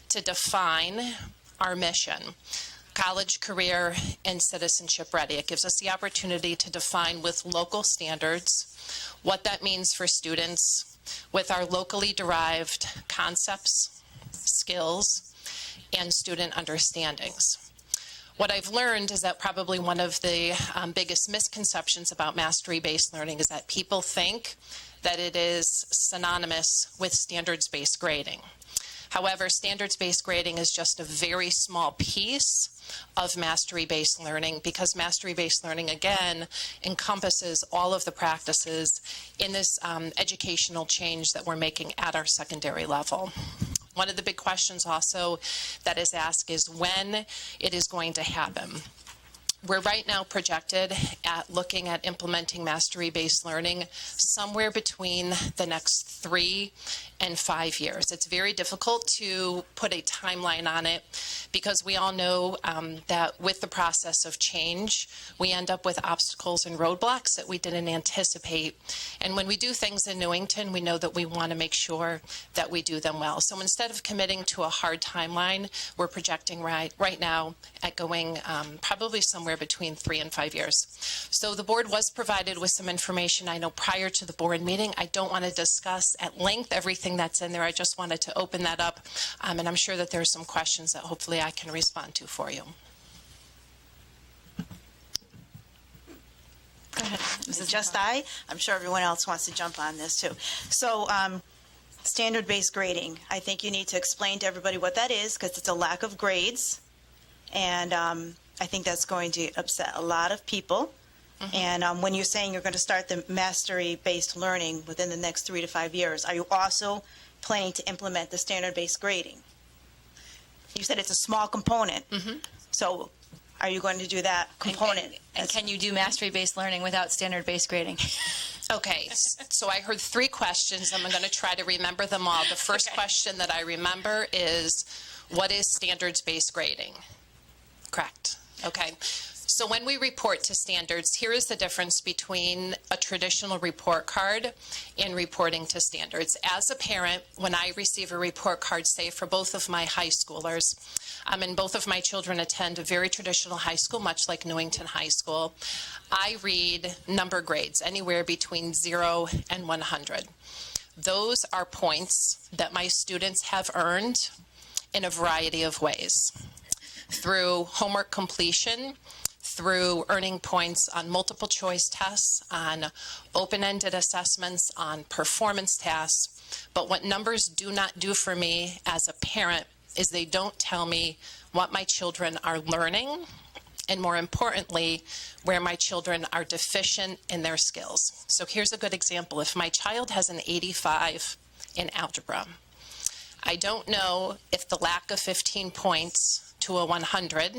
[SPEAKER 21] to define our mission, college, career, and citizenship ready. It gives us the opportunity to define with local standards what that means for students with our locally derived concepts, skills, and student understandings. What I've learned is that probably one of the biggest misconceptions about mastery-based learning is that people think that it is synonymous with standards-based grading. However, standards-based grading is just a very small piece of mastery-based learning, because mastery-based learning, again, encompasses all of the practices in this educational change that we're making at our secondary level. One of the big questions also that is asked is when it is going to happen. We're right now projected at looking at implementing mastery-based learning somewhere between the next 3 and 5 years. It's very difficult to put a timeline on it because we all know that with the process of change, we end up with obstacles and roadblocks that we didn't anticipate. And when we do things in Newington, we know that we want to make sure that we do them well. So instead of committing to a hard timeline, we're projecting right now at going probably somewhere between 3 and 5 years. So the board was provided with some information. I know prior to the board meeting, I don't want to discuss at length everything that's in there. I just wanted to open that up, and I'm sure that there's some questions that hopefully I can respond to for you.
[SPEAKER 7] Go ahead. Is it just I'm sure everyone else wants to jump on this too. So standard-based grading, I think you need to explain to everybody what that is, because it's a lack of grades, and I think that's going to upset a lot of people. Mm-hmm. And when you're saying you're going to start the mastery-based learning within the next 3 to 5 years, are you also planning to implement the standard-based grading? You said it's a small component. Mm-hmm. So are you going to do that component?
[SPEAKER 1] And can you do mastery-based learning without standard-based grading?
[SPEAKER 21] Okay, so I heard 3 questions. I'm going to try to remember them all. The first question that I remember is, what is standards-based grading? Correct. Okay. So when we report to standards, here is the difference between a traditional report card and reporting to standards. As a parent, when I receive a report card, say for both of my high schoolers, and both of my children attend a very traditional high school, much like Newington High School, I read number grades, anywhere between 0 and 100. Those are points that my students have earned in a variety of ways. Through homework completion, through earning points on multiple choice tests, on open-ended assessments, on performance tasks. But what numbers do not do for me as a parent is they don't tell me what my children are learning, and more importantly, where my children are deficient in their skills. So here's a good example. If my child has an 85 in algebra, I don't know if the lack of 15 points to a 100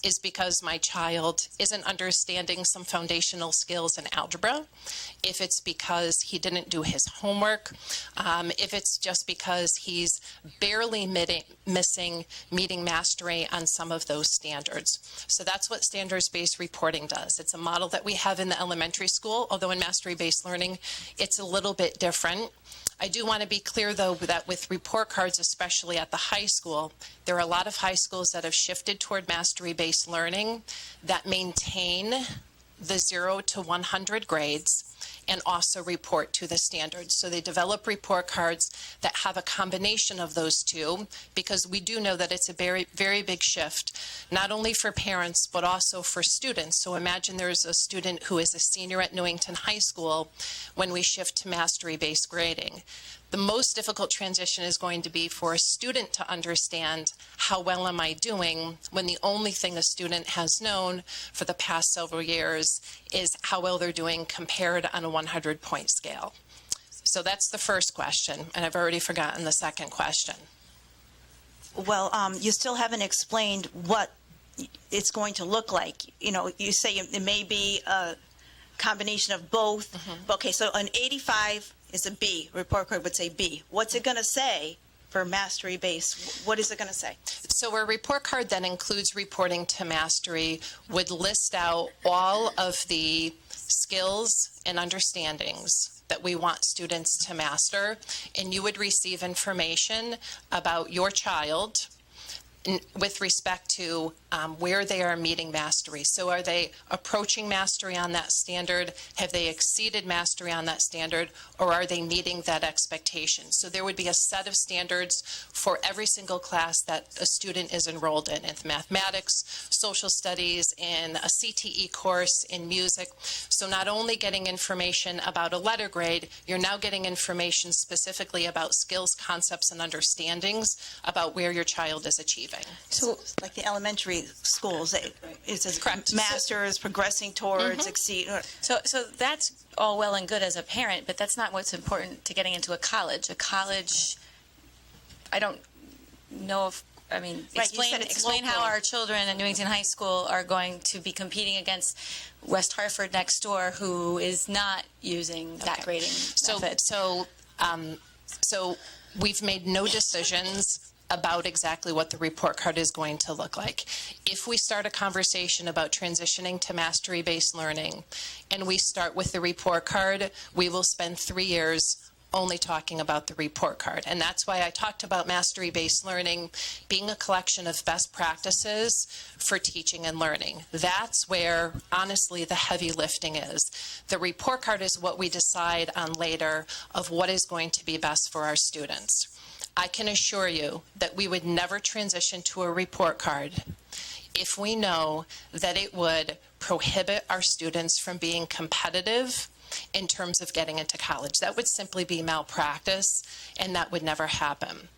[SPEAKER 21] is because my child isn't understanding some foundational skills in algebra, if it's because he didn't do his homework, if it's just because he's barely missing meeting mastery on some of those standards. So that's what standards-based reporting does. It's a model that we have in the elementary school, although in mastery-based learning, it's a little bit different. I do want to be clear, though, that with report cards, especially at the high school, there are a lot of high schools that have shifted toward mastery-based learning that maintain the 0 to 100 grades and also report to the standards. So they develop report cards that have a combination of those two, because we do know that it's a very, very big shift, not only for parents, but also for students. So imagine there's a student who is a senior at Newington High School when we shift to mastery-based grading. The most difficult transition is going to be for a student to understand how well am I doing when the only thing a student has known for the past several years is how well they're doing compared on a 100-point scale. So that's the first question, and I've already forgotten the second question.
[SPEAKER 7] Well, you still haven't explained what it's going to look like. You know, you say it may be a combination of both. Okay, so an 85 is a B. Report card would say B. What's it going to say for mastery base? What is it going to say?
[SPEAKER 21] So a report card that includes reporting to mastery would list out all of the skills and understandings that we want students to master, and you would receive information about your child with respect to where they are meeting mastery. So are they approaching mastery on that standard? Have they exceeded mastery on that standard? Or are they meeting that expectation? So there would be a set of standards for every single class that a student is enrolled in mathematics, social studies, in a CTE course, in music. So not only getting information about a letter grade, you're now getting information specifically about skills, concepts, and understandings about where your child is achieving.
[SPEAKER 7] So, like the elementary schools, it says masters, progressing towards, exceed.
[SPEAKER 1] So that's all well and good as a parent, but that's not what's important to getting into a college. A college, I don't know if, I mean, explain how our children at Newington High School are going to be competing against West Hartford next door, who is not using that grading method.
[SPEAKER 21] So we've made no decisions about exactly what the report card is going to look like. If we start a conversation about transitioning to mastery-based learning, and we start with the report card, we will spend 3 years only talking about the report card. And that's why I talked about mastery-based learning being a collection of best practices for teaching and learning. That's where, honestly, the heavy lifting is. The report card is what we decide on later of what is going to be best for our students. I can assure you that we would never transition to a report card if we know that it would prohibit our students from being competitive in terms of getting into college. That would simply be malpractice, and that would never happen.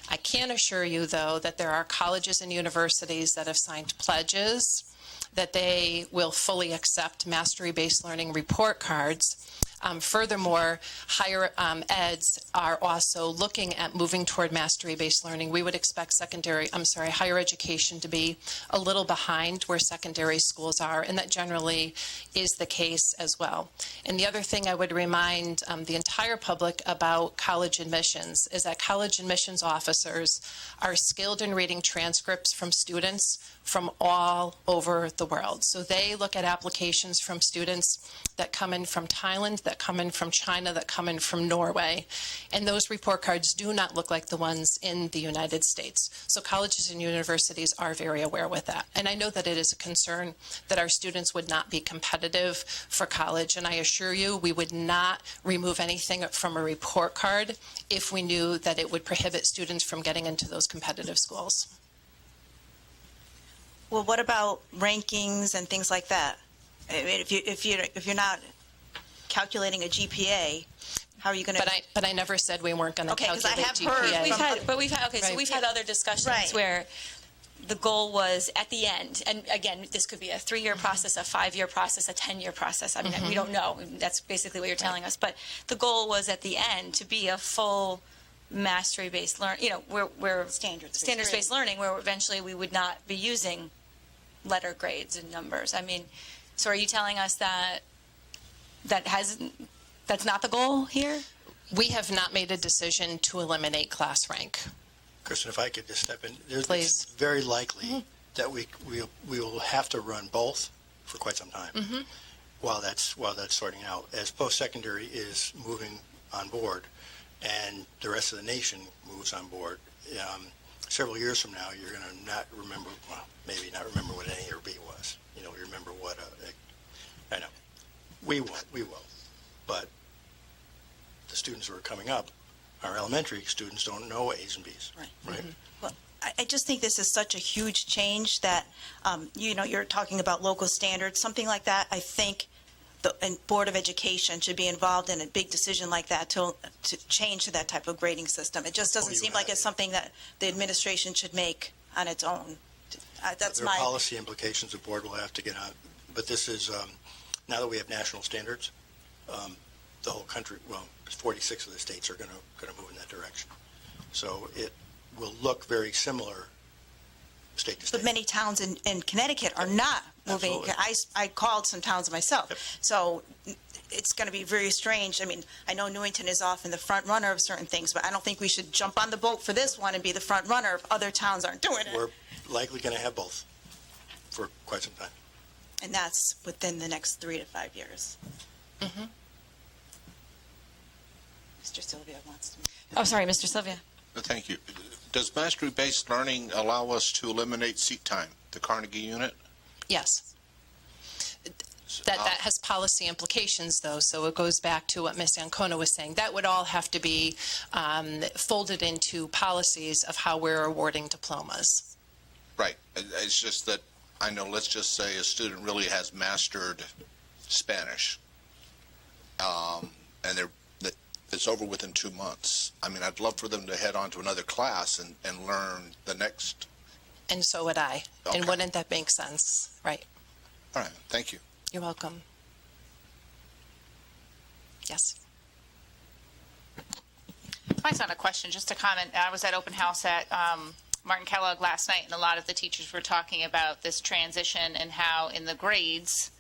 [SPEAKER 21] I can assure you, though, that there are colleges and universities that have signed pledges that they will fully accept mastery-based learning report cards. Furthermore, higher eds are also looking at moving toward mastery-based learning. We would expect higher education to be a little behind where secondary schools are, and that generally is the case as well. And the other thing I would remind the entire public about college admissions is that college admissions officers are skilled in reading transcripts from students from all over the world. So they look at applications from students that come in from Thailand, that come in from China, that come in from Norway. And those report cards do not look like the ones in the United States. So colleges and universities are very aware with that. And I know that it is a concern that our students would not be competitive for college. And I assure you, we would not remove anything from a report card if we knew that it would prohibit students from getting into those competitive schools.
[SPEAKER 7] Well, what about rankings and things like that? I mean, if you're not calculating a GPA, how are you going to?
[SPEAKER 21] But I never said we weren't going to calculate GPA.
[SPEAKER 1] We've had other discussions where the goal was at the end, and again, this could be a 3-year process, a 5-year process, a 10-year process. I mean, we don't know. That's basically what you're telling us. But the goal was at the end to be a full mastery-based learning. You know, we're standards-based learning, where eventually we would not be using letter grades and numbers. I mean, so are you telling us that that's not the goal here?
[SPEAKER 21] We have not made a decision to eliminate class rank.
[SPEAKER 6] Kristen, if I could just step in.
[SPEAKER 21] Please.
[SPEAKER 6] It's very likely that we will have to run both for quite some time while that's sorting out. As post-secondary is moving on board and the rest of the nation moves on board, several years from now, you're going to not remember, well, maybe not remember what an A or B was. You know, you remember what I know. We will. but the students who are coming up, our elementary students, don't know A's and B's. Right.
[SPEAKER 7] Well, I just think this is such a huge change that, you're talking about local standards, something like that. I think the Board of Education should be involved in a big decision like that to change to that type of grading system. It just doesn't seem like it's something that the administration should make on its own. That's
[SPEAKER 6] there
[SPEAKER 7] my
[SPEAKER 6] are policy implications the board will have to get on, but this is now that we have national standards, the whole country, 46 of the states are going to move in that direction. So it will look very similar state to state.
[SPEAKER 7] But many towns in Connecticut are not moving.
[SPEAKER 6] Absolutely.
[SPEAKER 7] I called some towns myself. So it's going to be very strange. I mean, I know Newington is often the front runner of certain things, but I don't think we should jump on the boat for this one and be the front runner if other towns aren't doing it.
[SPEAKER 6] We're likely going to have both for quite some time.
[SPEAKER 7] And that's within the next 3 to 5 years.
[SPEAKER 21] Mm-hmm.
[SPEAKER 7] Mr. Sylvia wants to.
[SPEAKER 1] Oh, sorry, Mr. Sylvia.
[SPEAKER 5] Thank you. Does mastery-based learning allow us to eliminate seat time, the Carnegie unit?
[SPEAKER 21] Yes. That has policy implications, though, so it goes back to what Ms. Ancona was saying. That would all have to be folded into policies of how we're awarding diplomas.
[SPEAKER 5] Right. It's just that, I know, let's just say a student really has mastered Spanish, and it's over within 2 months. I mean, I'd love for them to head on to another class and learn the next.
[SPEAKER 21] And so would I.
[SPEAKER 5] Okay.
[SPEAKER 21] And wouldn't that make sense? Right.
[SPEAKER 5] All right. Thank you.
[SPEAKER 21] You're welcome. Yes.
[SPEAKER 20] Mine's not a question, just a comment. I was at open house at Martin Kellogg last night, and a lot of the teachers were talking about this transition and how in the grades,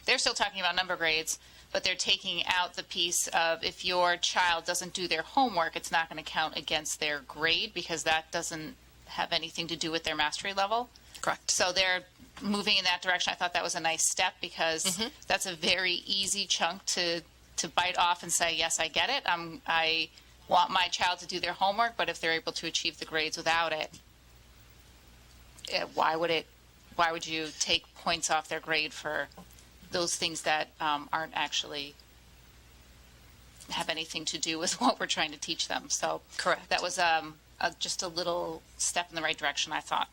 [SPEAKER 20] they're still talking about number grades, but they're taking out the piece of if your child doesn't do their homework, it's not going to count against their grade because that doesn't have anything to do with their mastery level.
[SPEAKER 21] Correct.
[SPEAKER 20] So they're moving in that direction. I thought that was a nice step because that's a very easy chunk to bite off and say, yes, I get it. I want my child to do their homework, but if they're able to achieve the grades without it, why would you take points off their grade for those things that aren't actually have anything to do with what we're trying to teach them? So
[SPEAKER 21] correct.
[SPEAKER 20] That was just a little step in the right direction, I thought.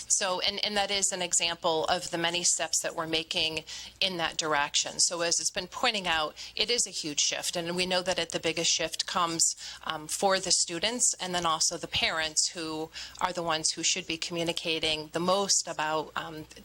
[SPEAKER 21] So, and that is an example of the many steps that we're making in that direction. So as it's been pointing out, it is a huge shift. And we know that the biggest shift comes for the students and then also the parents who are the ones who should be communicating the most about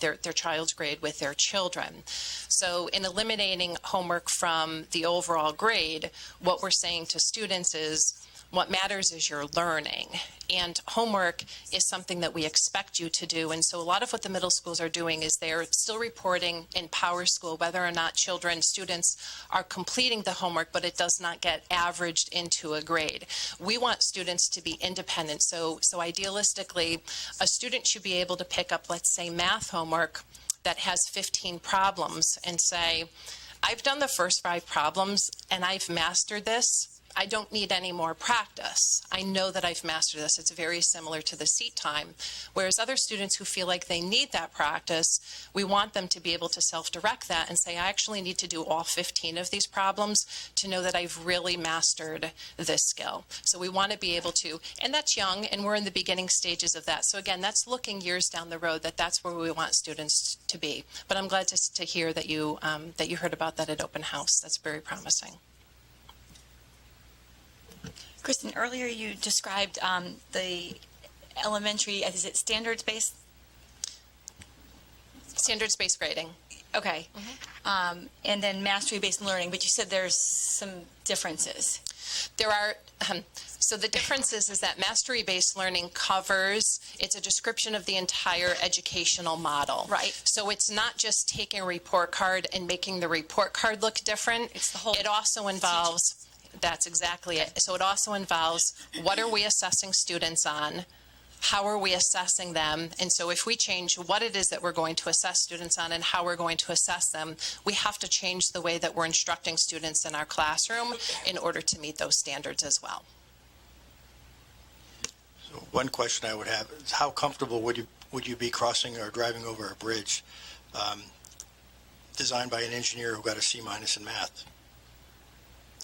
[SPEAKER 21] their child's grade with their children. So in eliminating homework from the overall grade, what we're saying to students is, what matters is your learning, and homework is something that we expect you to do. And so a lot of what the middle schools are doing is they're still reporting in Power School whether or not students are completing the homework, but it does not get averaged into a grade. We want students to be independent. So idealistically, a student should be able to pick up, let's say, math homework that has 15 problems and say, I've done the first 5 problems and I've mastered this. I don't need any more practice. I know that I've mastered this. It's very similar to the seat time. Whereas other students who feel like they need that practice, we want them to be able to self-direct that and say, I actually need to do all 15 of these problems to know that I've really mastered this skill. So we want to be able to, and that's young, and we're in the beginning stages of that. So again, that's looking years down the road, that's where we want students to be. But I'm glad to hear that you heard about that at open house. That's very promising.
[SPEAKER 1] Kristen, earlier you described the elementary, is it standards-based?
[SPEAKER 21] Standards-based grading.
[SPEAKER 1] Okay. And then mastery-based learning, but you said there's some differences.
[SPEAKER 21] There are, so the difference is that mastery-based learning covers, it's a description of the entire educational model.
[SPEAKER 1] Right.
[SPEAKER 21] So it's not just taking a report card and making the report card look different.
[SPEAKER 1] It's the whole.
[SPEAKER 21] It also involves, that's exactly it. So it also involves what are we assessing students on? How are we assessing them? And so if we change what it is that we're going to assess students on and how we're going to assess them, we have to change the way that we're instructing students in our classroom in order to meet those standards as well.
[SPEAKER 6] So one question I would have is how comfortable would you be crossing or driving over a bridge designed by an engineer who got a C- in math?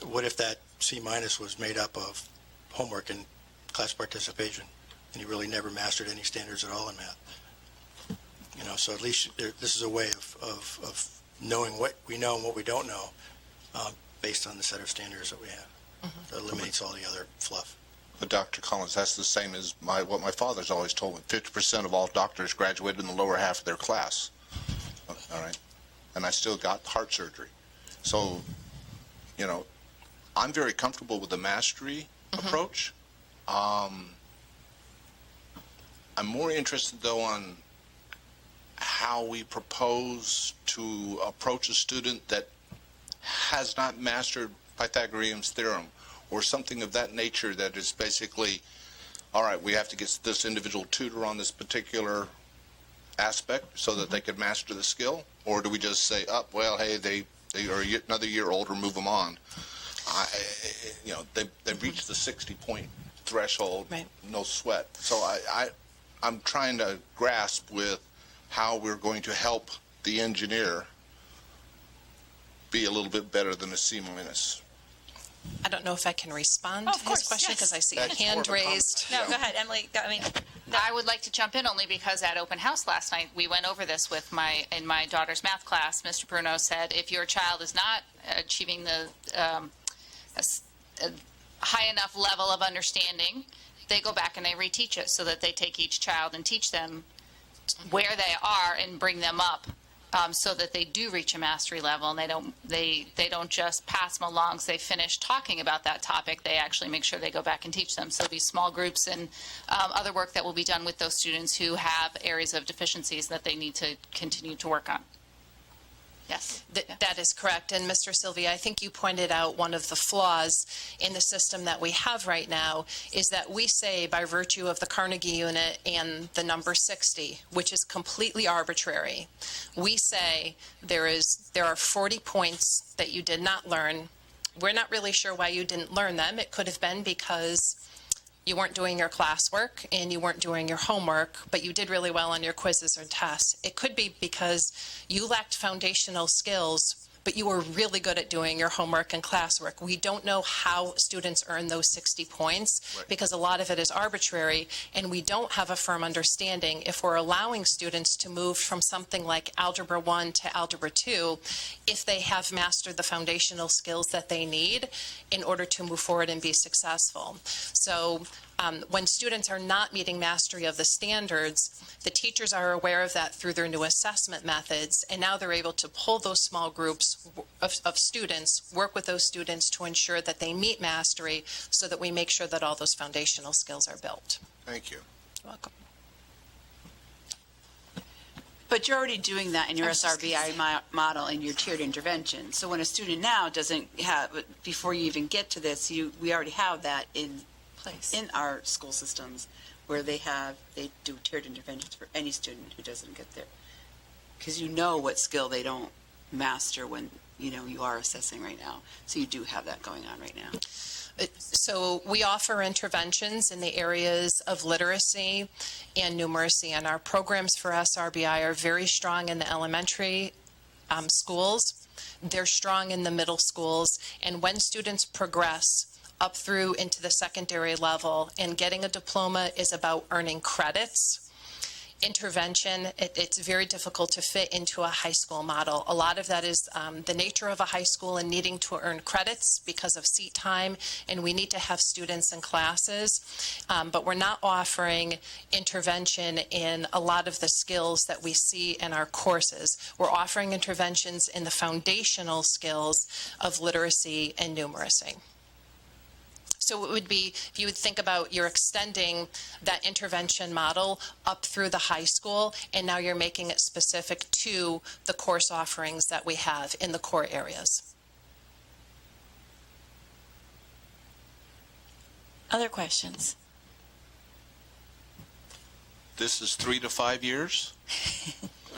[SPEAKER 6] what if that C- was made up of homework and class participation, and he really never mastered any standards at all in math? So at least this is a way of knowing what we know and what we don't know based on the set of standards that we have. That eliminates all the other fluff.
[SPEAKER 5] But Dr. Collins, that's the same as what my father's always told me. 50% of all doctors graduated in the lower half of their class. All right? And I still got heart surgery. So, I'm very comfortable with the mastery approach. I'm more interested, though, on how we propose to approach a student that has not mastered Pythagorean's theorem or something of that nature, that is basically, all right, we have to get this individual tutor on this particular aspect so that they can master the skill? Or do we just say, well, hey, they are another year older, move them on? They've reached the 60-point threshold, right. No sweat. So I'm trying to grasp with how we're going to help the engineer be a little bit better than a C-.
[SPEAKER 21] I don't know if I can respond to his question because I see
[SPEAKER 5] That's
[SPEAKER 21] a hand raised.
[SPEAKER 1] No, go ahead, Emily.
[SPEAKER 20] I would like to jump in only because at open house last night, we went over this in my daughter's math class. Mr. Bruno said, if your child is not achieving the a high enough level of understanding, they go back and they reteach it so that they take each child and teach them where they are and bring them up so that they do reach a mastery level, and they don't just pass them along so they finish talking about that topic. They actually make sure they go back and teach them. So there'll be small groups and other work that will be done with those students who have areas of deficiencies that they need to continue to work on. Yes.
[SPEAKER 21] That is correct. And Mr. Sylvia, I think you pointed out one of the flaws in the system that we have right now is that we say, by virtue of the Carnegie unit and the number 60, which is completely arbitrary, we say there are 40 points that you did not learn. We're not really sure why you didn't learn them. It could have been because you weren't doing your classwork and you weren't doing your homework, but you did really well on your quizzes or tests. It could be because you lacked foundational skills, but you were really good at doing your homework and classwork. We don't know how students earn those 60 points because a lot of it is arbitrary, and we don't have a firm understanding if we're allowing students to move from something like Algebra 1 to Algebra 2 if they have mastered the foundational skills that they need in order to move forward and be successful. So when students are not meeting mastery of the standards, the teachers are aware of that through their new assessment methods, and now they're able to pull those small groups of students, work with those students to ensure that they meet mastery so that we make sure that all those foundational skills are built.
[SPEAKER 5] Thank you.
[SPEAKER 21] You're welcome.
[SPEAKER 19] But you're already doing that in your SRBI model and your tiered intervention. So when a student now doesn't have, before you even get to this, we already have that in place in our school systems, where they do tiered interventions for any student who doesn't get there, because you know what skill they don't master when you are assessing right now. So you do have that going on right now.
[SPEAKER 21] So we offer interventions in the areas of literacy and numeracy, and our programs for SRBI are very strong in the elementary schools. They're strong in the middle schools, and when students progress up through into the secondary level, and getting a diploma is about earning credits. Intervention, it's very difficult to fit into a high school model. A lot of that is the nature of a high school and needing to earn credits because of seat time, and we need to have students in classes. But we're not offering intervention in a lot of the skills that we see in our courses. We're offering interventions in the foundational skills of literacy and numeracy. So it would be, if you would think about, you're extending that intervention model up through the high school, and now you're making it specific to the course offerings that we have in the core areas.
[SPEAKER 1] Other questions?
[SPEAKER 5] This is 3 to 5 years?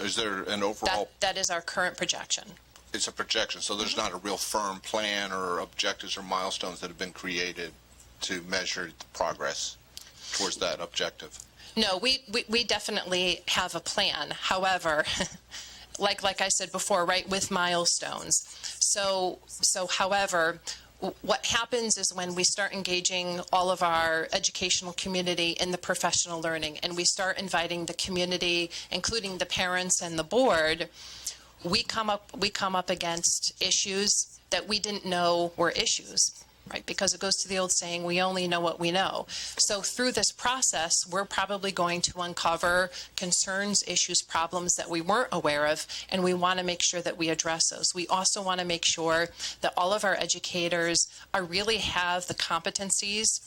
[SPEAKER 5] Is there an overall?
[SPEAKER 21] That is our current projection.
[SPEAKER 5] It's a projection, so there's not a real firm plan or objectives or milestones that have been created to measure the progress towards that objective.
[SPEAKER 21] No, we definitely have a plan. However, like I said before, right, with milestones. So however, what happens is when we start engaging all of our educational community in the professional learning, and we start inviting the community, including the parents and the board, we come up against issues that we didn't know were issues, right? Because it goes to the old saying, we only know what we know. So through this process, we're probably going to uncover concerns, issues, problems that we weren't aware of, and we want to make sure that we address those. We also want to make sure that all of our educators really have the competencies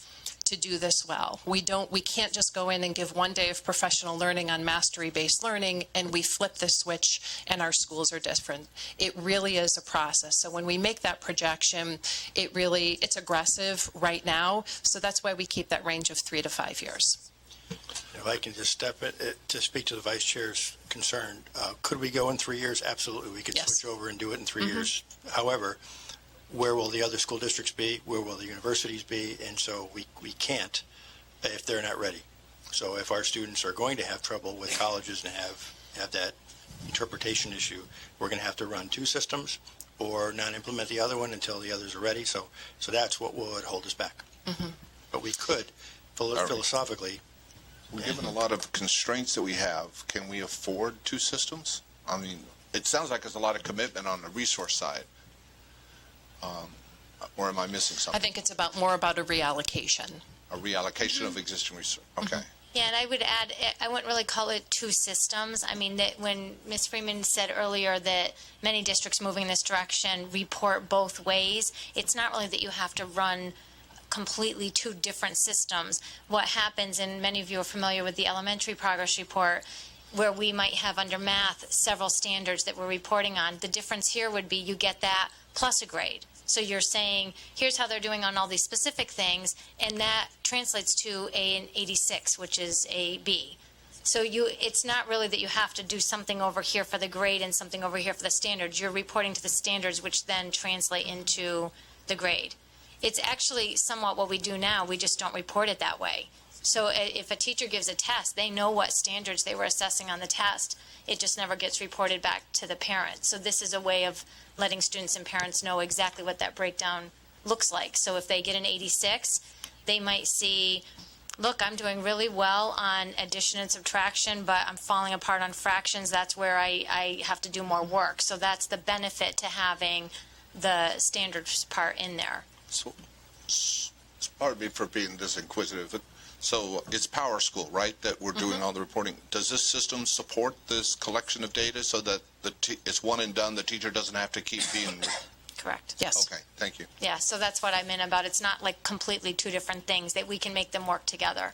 [SPEAKER 21] to do this well. We can't just go in and give one day of professional learning on mastery-based learning and we flip the switch and our schools are different. It really is a process. So when we make that projection, it's aggressive right now. So that's why we keep that range of 3 to 5 years.
[SPEAKER 6] If I can just step in to speak to the Vice Chair's concern, could we go in 3 years? Absolutely. We could switch over and do it in 3 years. However, where will the other school districts be? Where will the universities be? And so we can't if they're not ready. So if our students are going to have trouble with colleges and have that interpretation issue, we're going to have to run 2 systems or not implement the other one until the others are ready. So that's what would hold us back. But we could, philosophically.
[SPEAKER 5] Given a lot of constraints that we have, can we afford 2 systems? I mean, it sounds like there's a lot of commitment on the resource side. Or am I missing something?
[SPEAKER 21] I think it's more about a reallocation.
[SPEAKER 5] A reallocation of existing resources. Okay.
[SPEAKER 2] Yeah, and I would add, I wouldn't really call it 2 systems. I mean, that when Ms. Freeman said earlier that many districts moving in this direction report both ways, it's not really that you have to run completely 2 different systems. What happens, and many of you are familiar with the elementary progress report, where we might have under math several standards that we're reporting on. The difference here would be you get that plus a grade. So you're saying, here's how they're doing on all these specific things, and that translates to an 86, which is a B. So it's not really that you have to do something over here for the grade and something over here for the standards. You're reporting to the standards, which then translate into the grade. It's actually somewhat what we do now. We just don't report it that way. So if a teacher gives a test, they know what standards they were assessing on the test. It just never gets reported back to the parent. So this is a way of letting students and parents know exactly what that breakdown looks like. So if they get an 86, they might see, look, I'm doing really well on addition and subtraction, but I'm falling apart on fractions. That's where I have to do more work. So that's the benefit to having the standards part in there.
[SPEAKER 5] So, pardon me for being this inquisitive, but so it's Power School, right, that we're doing all the reporting. Does this system support this collection of data so that it's one and done, the teacher doesn't have to keep being...
[SPEAKER 2] Correct.
[SPEAKER 21] Yes.
[SPEAKER 5] Okay, thank you.
[SPEAKER 2] Yeah, so that's what I meant about it's not like completely 2 different things, that we can make them work together.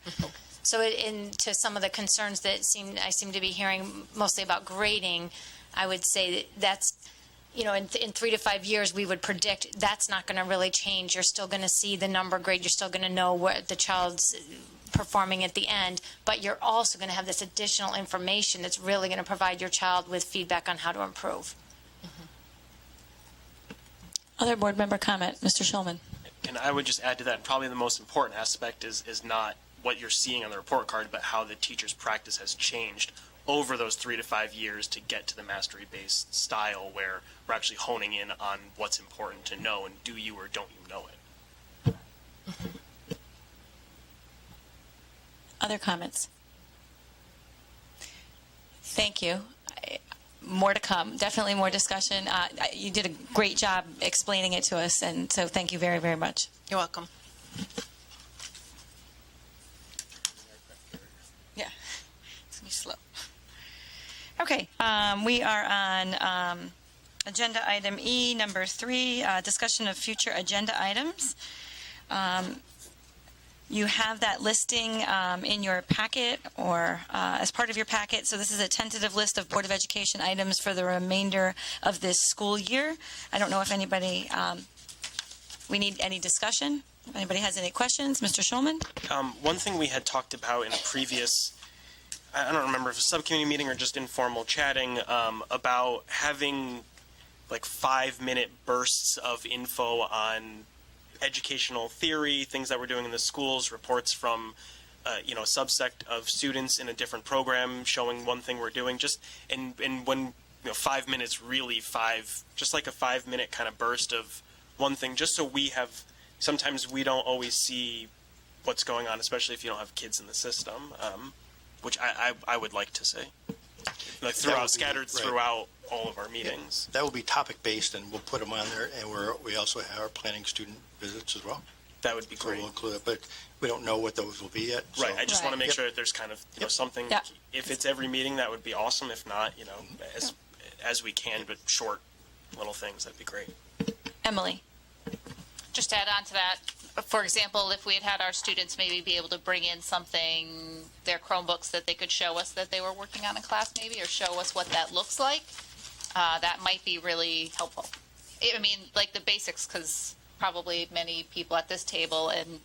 [SPEAKER 2] So to some of the concerns that I seem to be hearing mostly about grading, I would say that's, in 3 to 5 years, we would predict that's not going to really change. You're still going to see the number grade. You're still going to know what the child's performing at the end, but you're also going to have this additional information that's really going to provide your child with feedback on how to improve.
[SPEAKER 1] Other board member comment, Mr. Shulman.
[SPEAKER 22] And I would just add to that, probably the most important aspect is not what you're seeing on the report card, but how the teacher's practice has changed over those 3 to 5 years to get to the mastery-based style where we're actually honing in on what's important to know, and do you or don't you know it.
[SPEAKER 1] Other comments? Thank you. More to come. Definitely more discussion. You did a great job explaining it to us, and so thank you very, very much.
[SPEAKER 21] You're welcome.
[SPEAKER 1] Yeah. It's going to be slow. Okay. We are on agenda item E, number 3, discussion of future agenda items. You have that listing in your packet or as part of your packet. So this is a tentative list of Board of Education items for the remainder of this school year. I don't know if anybody, we need any discussion. If anybody has any questions, Mr. Shulman?
[SPEAKER 22] One thing we had talked about in a previous, I don't remember if it was a subcommittee meeting or just informal chatting, about having like 5-minute bursts of info on educational theory, things that we're doing in the schools, reports from a subsect of students in a different program showing one thing we're doing, just and when 5 minutes, really just like a 5-minute kind of burst of one thing, just so we have, sometimes we don't always see what's going on, especially if you don't have kids in the system, which I would like to see. Like scattered throughout all of our meetings.
[SPEAKER 6] That will be topic-based, and we'll put them on there, and we also are planning student visits as well.
[SPEAKER 22] That would be
[SPEAKER 6] So
[SPEAKER 22] great.
[SPEAKER 6] we'll include it, but we don't know what those will be yet. So.
[SPEAKER 22] Right, I just want to make sure that there's kind of, something, if it's every meeting, that would be awesome. If not, as we can, but short little things, that'd be great.
[SPEAKER 1] Emily.
[SPEAKER 20] Just to add on to that, for example, if we had our students maybe be able to bring in something, their Chromebooks that they could show us that they were working on in class maybe, or show us what that looks like, that might be really helpful. I mean, like the basics, because probably many people at this table and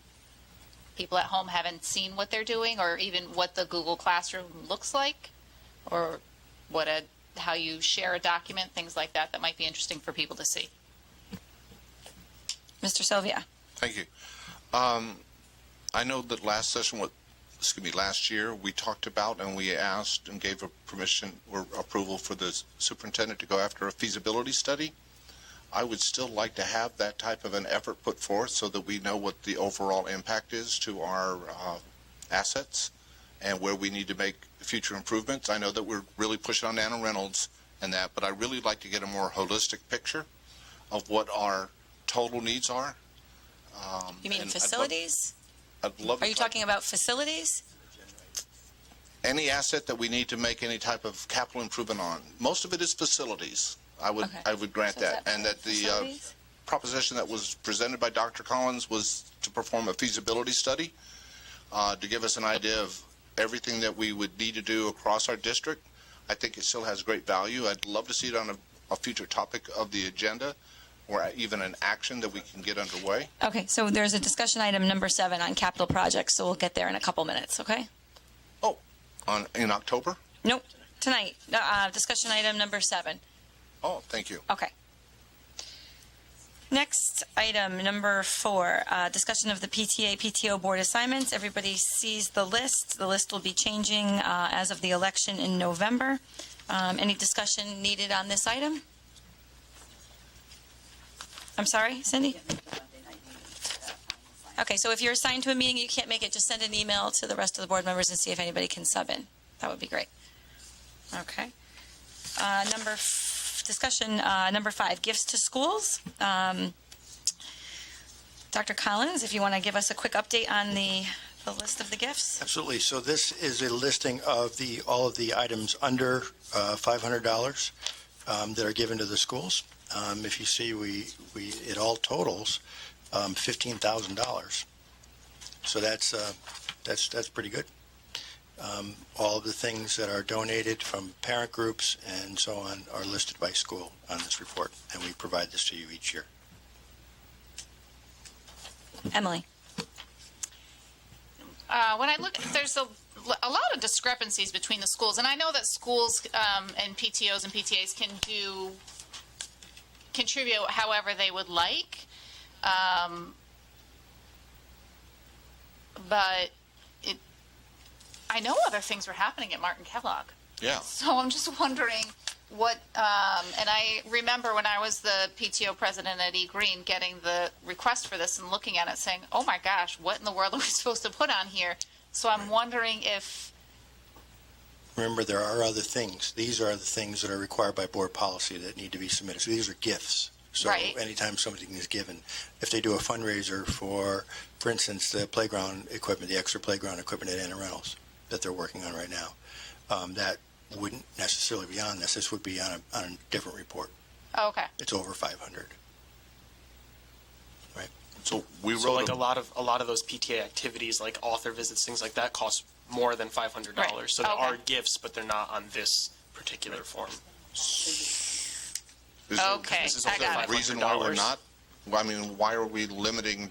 [SPEAKER 20] people at home haven't seen what they're doing, or even what the Google Classroom looks like, or how you share a document, things like that, that might be interesting for people to see.
[SPEAKER 1] Mr. Sylvia.
[SPEAKER 5] Thank you. I know that last year, we talked about and we asked and gave a permission or approval for the superintendent to go after a feasibility study. I would still like to have that type of an effort put forth so that we know what the overall impact is to our assets and where we need to make future improvements. I know that we're really pushing on Anna Reynolds and that, but I really like to get a more holistic picture of what our total needs are.
[SPEAKER 1] You mean facilities?
[SPEAKER 5] I'd love
[SPEAKER 1] Are you talking about facilities?
[SPEAKER 5] any asset that we need to make any type of capital improvement on. Most of it is facilities. I would grant that. And that the proposition that was presented by Dr. Collins was to perform a feasibility study to give us an idea of everything that we would need to do across our district. I think it still has great value. I'd love to see it on a future topic of the agenda, or even an action that we can get underway.
[SPEAKER 1] Okay, so there's a discussion item number 7 on capital projects, so we'll get there in a couple minutes, okay?
[SPEAKER 5] In October?
[SPEAKER 1] Nope, tonight. Discussion item number 7.
[SPEAKER 5] Oh, thank you.
[SPEAKER 1] Okay. Next item, number 4, discussion of the PTA, PTO board assignments. Everybody sees the list. The list will be changing as of the election in November. Any discussion needed on this item? I'm sorry, Cindy? Okay, so if you're assigned to a meeting, you can't make it, just send an email to the rest of the board members and see if anybody can sub in. That would be great. Okay. Discussion number 5, gifts to schools. Dr. Collins, if you want to give us a quick update on the list of the gifts.
[SPEAKER 6] Absolutely. So this is a listing of all of the items under $500 that are given to the schools. If you see, it all totals $15,000. So that's pretty good. All of the things that are donated from parent groups and so on are listed by school on this report, and we provide this to you each year.
[SPEAKER 1] Emily.
[SPEAKER 20] When I look, there's a lot of discrepancies between the schools, and I know that schools and PTOs and PTAs can contribute however they would like, but I know other things were happening at Martin Kellogg.
[SPEAKER 5] Yeah.
[SPEAKER 20] So I'm just wondering what, and I remember when I was the PTO president at E. Green getting the request for this and looking at it saying, oh my gosh, what in the world are we supposed to put on here? So I'm wondering if...
[SPEAKER 6] Remember, there are other things. These are the things that are required by board policy that need to be submitted. So these are gifts. So anytime something is given, if they do a fundraiser for instance, the playground equipment, the extra playground equipment at Anna Reynolds that they're working on right now, that wouldn't necessarily be on this. This would be on a different report.
[SPEAKER 20] Oh, okay.
[SPEAKER 6] It's over 500. Right.
[SPEAKER 5] So
[SPEAKER 22] like a lot of those PTA activities, like author visits, things like that, cost more than $500. Right. So there are gifts, but they're not on this particular form.
[SPEAKER 5] Is there a reason why we're not? I mean, why are we limiting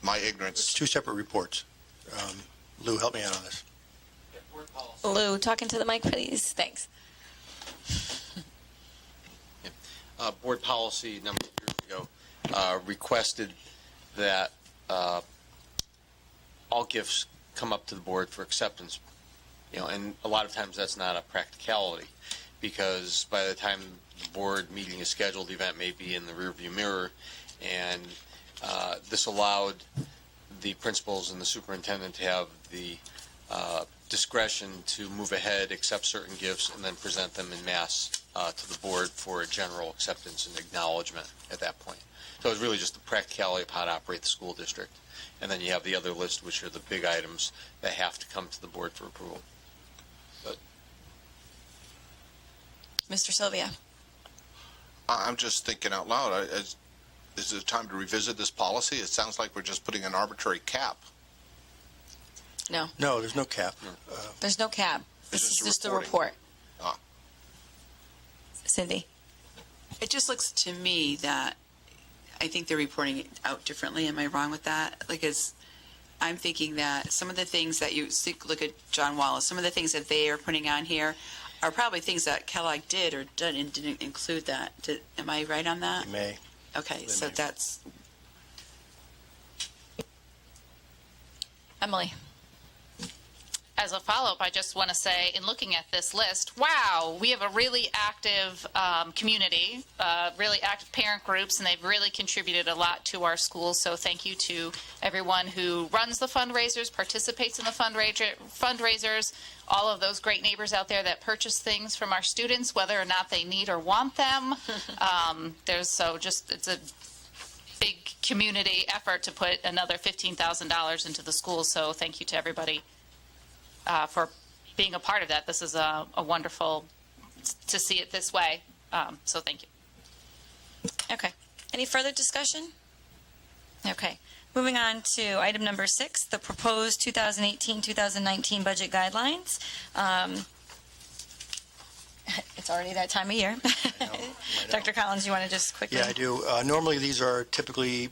[SPEAKER 5] my ignorance?
[SPEAKER 6] It's 2 separate reports. Lou, help me out on this.
[SPEAKER 1] Lou, talking to the mic, please. Thanks.
[SPEAKER 3] Board policy a number of years ago requested that all gifts come up to the board for acceptance. And a lot of times that's not a practicality, because by the time the board meeting is scheduled, the event may be in the rearview mirror, And this allowed the principals and the superintendent to have the discretion to move ahead, accept certain gifts, and then present them in mass to the board for a general acceptance and acknowledgement at that point. So it's really just the practicality of how to operate the school district. And then you have the other list, which are the big items that have to come to the board for approval. But
[SPEAKER 1] Mr. Sylvia.
[SPEAKER 5] I'm just thinking out loud. Is it time to revisit this policy? It sounds like we're just putting an arbitrary cap.
[SPEAKER 1] No.
[SPEAKER 6] No, there's no cap.
[SPEAKER 1] There's no cap. This is just a report. Cindy.
[SPEAKER 19] It just looks to me that I think they're reporting it out differently. Am I wrong with that? Because I'm thinking that some of the things that you see, look at John Wallace, some of the things that they are putting on here are probably things that Kellogg did or didn't include that. Am I right on that?
[SPEAKER 6] You may.
[SPEAKER 19] Okay, so that's...
[SPEAKER 1] Emily.
[SPEAKER 20] As a follow-up, I just want to say, in looking at this list, wow, we have a really active community, really active parent groups, and they've really contributed a lot to our schools. So thank you to everyone who runs the fundraisers, participates in the fundraisers, all of those great neighbors out there that purchase things from our students, whether or not they need or want them. It's a big community effort to put another $15,000 into the schools. So thank you to everybody for being a part of that. This is a wonderful to see it this way. So thank you.
[SPEAKER 1] Okay. Any further discussion? Okay. Moving on to item number 6, the proposed 2018-2019 budget guidelines. It's already that time of year. I know. Dr. Collins, you want to just quickly?
[SPEAKER 6] Yeah, I do. Normally, these are typically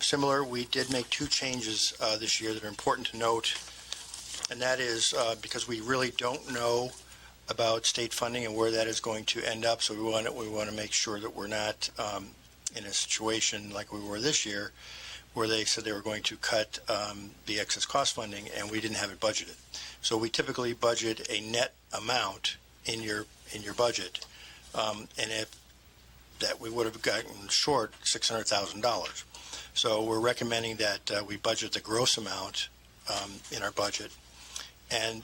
[SPEAKER 6] similar. We did make 2 changes this year that are important to note, and that is because we really don't know about state funding and where that is going to end up. So we want to make sure that we're not in a situation like we were this year, where they said they were going to cut the excess cost funding, and we didn't have it budgeted. So we typically budget a net amount in your budget, and if that we would have gotten short $600,000. So we're recommending that we budget the gross amount in our budget. And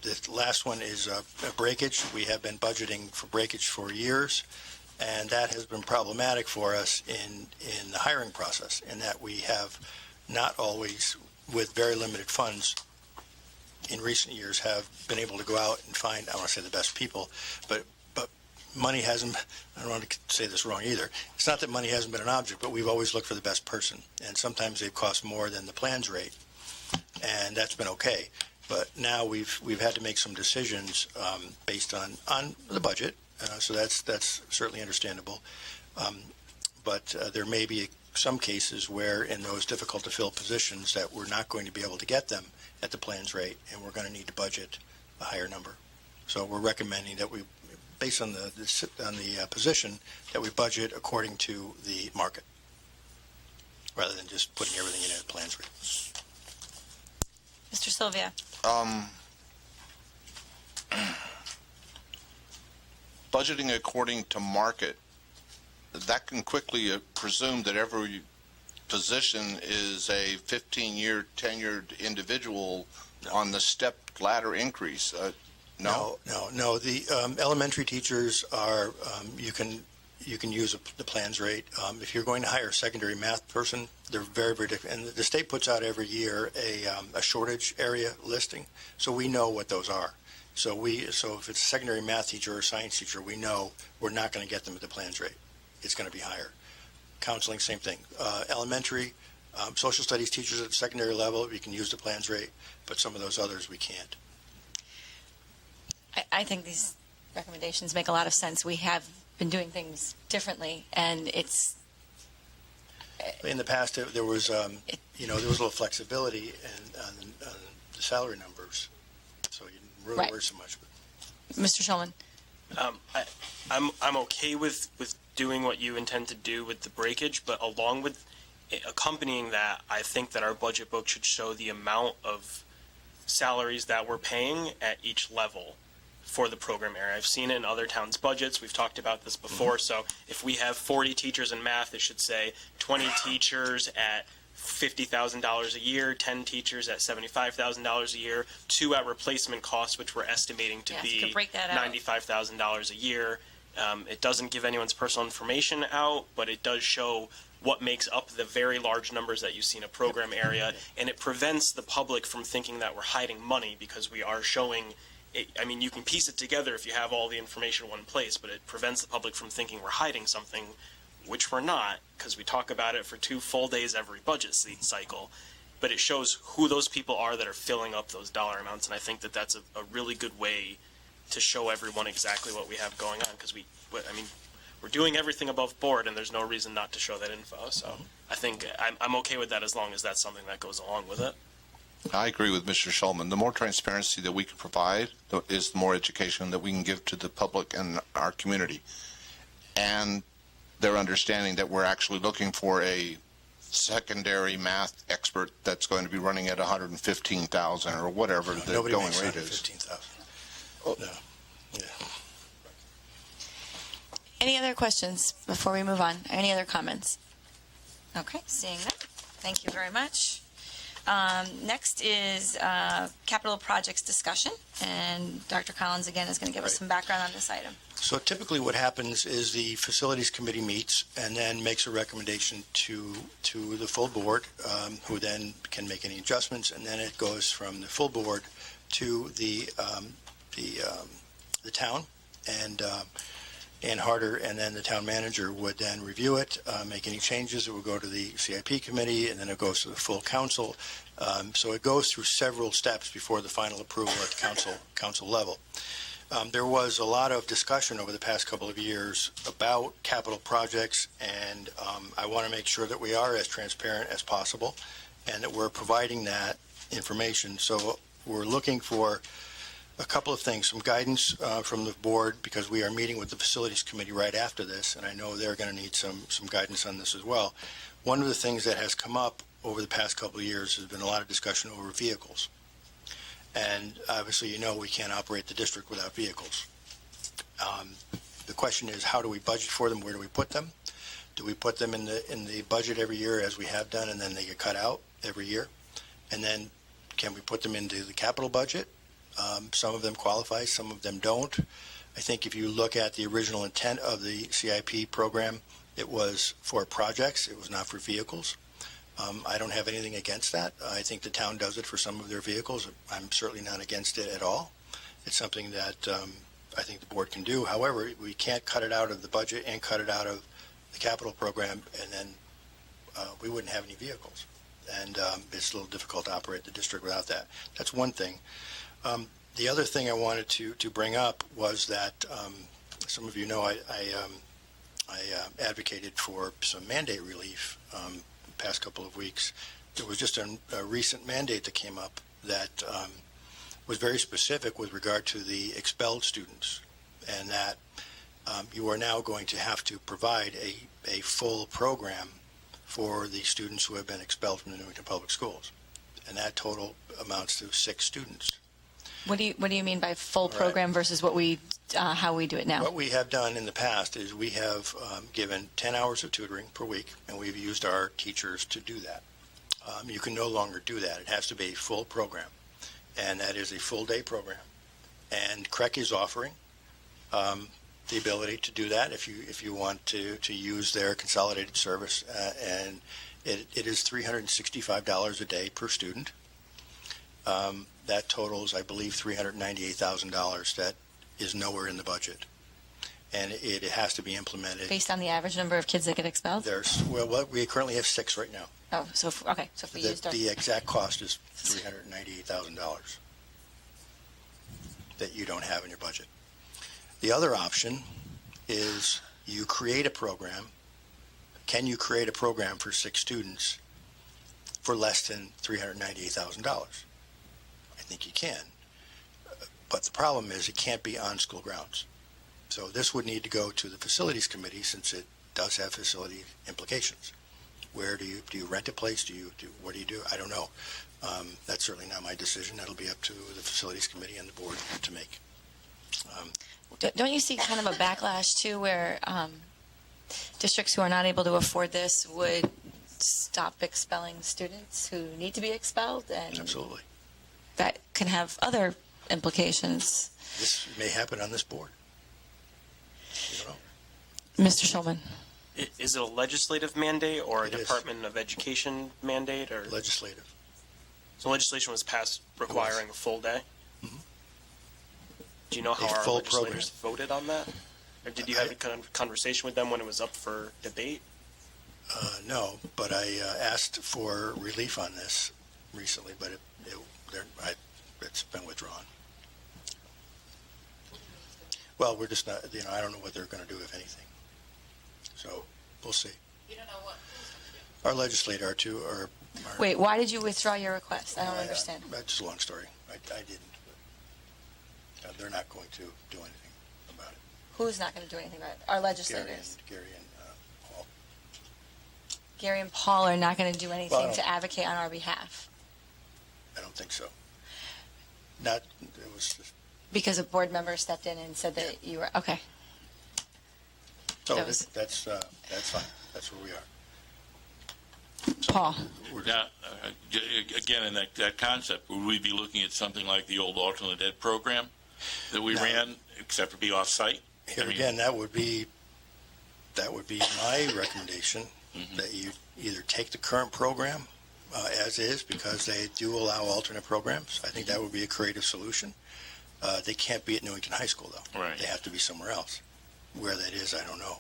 [SPEAKER 6] the last one is breakage. We have been budgeting for breakage for years, and that has been problematic for us in the hiring process, in that we have not always, with very limited funds, in recent years have been able to go out and find, I don't want to say the best people, but money hasn't, I don't want to say this wrong either. It's not that money hasn't been an object, but we've always looked for the best person. And sometimes they've cost more than the plans rate, and that's been okay. But now we've had to make some decisions based on the budget, so that's certainly understandable. But there may be some cases where in those difficult to fill positions that we're not going to be able to get them at the plans rate, and we're going to need to budget a higher number. So we're recommending that we, based on the position, that we budget according to the market, rather than just putting everything in at the plans rate.
[SPEAKER 1] Mr. Sylvia.
[SPEAKER 5] Budgeting according to market, that can quickly presume that every position is a 15-year tenured individual on the stepped ladder increase. No. The elementary teachers are you can use the plans rate. If you're going to hire a secondary math person, they're very, very different. And the state puts out every year a shortage area listing, so we know what those are. So if it's a secondary math teacher or a science teacher, we know we're not going to get them at the plans rate. It's going to be higher. Counseling, same thing. Elementary, social studies teachers at the secondary level, we can use the plans rate, but some of those others we can't.
[SPEAKER 1] I think these recommendations make a lot of sense. We have been doing things differently, and it's...
[SPEAKER 6] In the past, there was a little flexibility on the salary numbers, so you didn't really worry so much. But.
[SPEAKER 1] Mr. Shulman.
[SPEAKER 22] I'm okay with doing what you intend to do with the breakage, but along with accompanying that, I think that our budget book should show the amount of salaries that we're paying at each level for the program area. I've seen it in other towns' budgets. We've talked about this before. So if we have 40 teachers in math, it should say 20 teachers at $50,000 a year, 10 teachers at $75,000 a year, 2 at replacement costs, which we're estimating to be $95,000 a year. It doesn't give anyone's personal information out, but it does show what makes up the very large numbers that you see in a program area, and it prevents the public from thinking that we're hiding money, because we are showing it. I mean, you can piece it together if you have all the information in one place, but it prevents the public from thinking we're hiding something, which we're not, because we talk about it for 2 full days every budget cycle. But it shows who those people are that are filling up those dollar amounts, and I think that that's a really good way to show everyone exactly what we have going on, because we're doing everything above board, and there's no reason not to show that info. So I think I'm okay with that, as long as that's something that goes along with it.
[SPEAKER 5] I agree with Mr. Shulman. The more transparency that we can provide is the more education that we can give to the public and our community. And their understanding that we're actually looking for a secondary math expert that's going to be running at $115,000 or whatever the going rate is.
[SPEAKER 6] $115,000. No. Yeah.
[SPEAKER 1] Any other questions before we move on? Any other comments? Okay, seeing that. Thank you very much. Next is capital projects discussion, and Dr. Collins again is going to give us some background on this item.
[SPEAKER 6] So typically what happens is the facilities committee meets and then makes a recommendation to the full board, who then can make any adjustments, and then it goes from the full board to the town, and Ann Harder, and then the town manager would then review it, make any changes. It would go to the CIP committee, and then it goes to the full council. So it goes through several steps before the final approval at the council level. There was a lot of discussion over the past couple of years about capital projects, and I want to make sure that we are as transparent as possible and that we're providing that information. So we're looking for a couple of things, some guidance from the board, because we are meeting with the facilities committee right after this, and I know they're going to need some guidance on this as well. One of the things that has come up over the past couple of years has been a lot of discussion over vehicles. And obviously, we can't operate the district without vehicles. The question is, how do we budget for them? Where do we put them? Do we put them in the budget every year, as we have done, and then they get cut out every year? And then can we put them into the capital budget? Some of them qualify, some of them don't. I think if you look at the original intent of the CIP program, it was for projects. It was not for vehicles. I don't have anything against that. I think the town does it for some of their vehicles. I'm certainly not against it at all. It's something that I think the board can do. However, we can't cut it out of the budget and cut it out of the capital program, and then we wouldn't have any vehicles. And it's a little difficult to operate the district without that. That's one thing. The other thing I wanted to bring up was that some of you know I advocated for some mandate relief the past couple of weeks. There was just a recent mandate that came up that was very specific with regard to the expelled students, and that you are now going to have to provide a full program for the students who have been expelled from the Newington Public Schools, and that total amounts to 6 students.
[SPEAKER 1] What do you mean by full program versus what how we do it now?
[SPEAKER 6] What we have done in the past is we have given 10 hours of tutoring per week, and we've used our teachers to do that. You can no longer do that. It has to be a full program, and that is a full-day program. And CREC is offering the ability to do that if you want to use their consolidated service, and it is $365 a day per student. That totals, I believe, $398,000 that is nowhere in the budget. And it has to be implemented.
[SPEAKER 1] Based on the average number of kids that get expelled?
[SPEAKER 6] We currently have 6 right now.
[SPEAKER 1] Oh, so okay. So if we used
[SPEAKER 6] the exact cost is $398,000 that you don't have in your budget. The other option is you create a program. Can you create a program for 6 students for less than $398,000? I think you can, but the problem is it can't be on school grounds. So this would need to go to the facilities committee, since it does have facility implications. Where do you rent a place? What do you do? I don't know. That's certainly not my decision. That'll be up to the facilities committee and the board to make.
[SPEAKER 1] Don't you see kind of a backlash too, where districts who are not able to afford this would stop expelling students who need to be expelled? And
[SPEAKER 6] Absolutely.
[SPEAKER 1] that can have other implications.
[SPEAKER 6] This may happen on this board. You don't know.
[SPEAKER 1] Mr. Schulman.
[SPEAKER 22] Is it a legislative mandate or a Department of Education mandate, or
[SPEAKER 6] legislative?
[SPEAKER 22] So legislation was passed requiring a full day.
[SPEAKER 6] Mm-hmm.
[SPEAKER 22] Do you know how
[SPEAKER 6] A
[SPEAKER 22] our
[SPEAKER 6] full
[SPEAKER 22] legislators voted on that, or did you have a conversation with them when it was up for debate?
[SPEAKER 6] No, but I asked for relief on this recently, but it's been withdrawn. Well, we're just not, I don't know what they're going to do, if anything. So we'll see.
[SPEAKER 20] You don't know what?
[SPEAKER 6] Our legislator,
[SPEAKER 1] Wait, why did you withdraw your request? I don't understand.
[SPEAKER 6] That's a long story. I didn't. But, they're not going to do anything about it.
[SPEAKER 1] Who's not going to do anything about it? Our legislators.
[SPEAKER 6] Gary and Paul.
[SPEAKER 1] Gary and Paul are not going to do anything
[SPEAKER 6] Well,
[SPEAKER 1] to advocate on our behalf.
[SPEAKER 6] I don't think so. It was just,
[SPEAKER 1] Because a board member stepped in and said that you were, okay.
[SPEAKER 6] so
[SPEAKER 1] That
[SPEAKER 6] that's fine. That's where we are.
[SPEAKER 1] Paul.
[SPEAKER 4] Now, again, in that concept, would we be looking at something like the old alternate ed program that we ran, except to be off-site?
[SPEAKER 6] Here again, that would be my recommendation, that you either take the current program as is, because they do allow alternate programs. I think that would be a creative solution. They can't be at Newington High School, though.
[SPEAKER 4] Right.
[SPEAKER 6] They have to be somewhere else. Where that is, I don't know.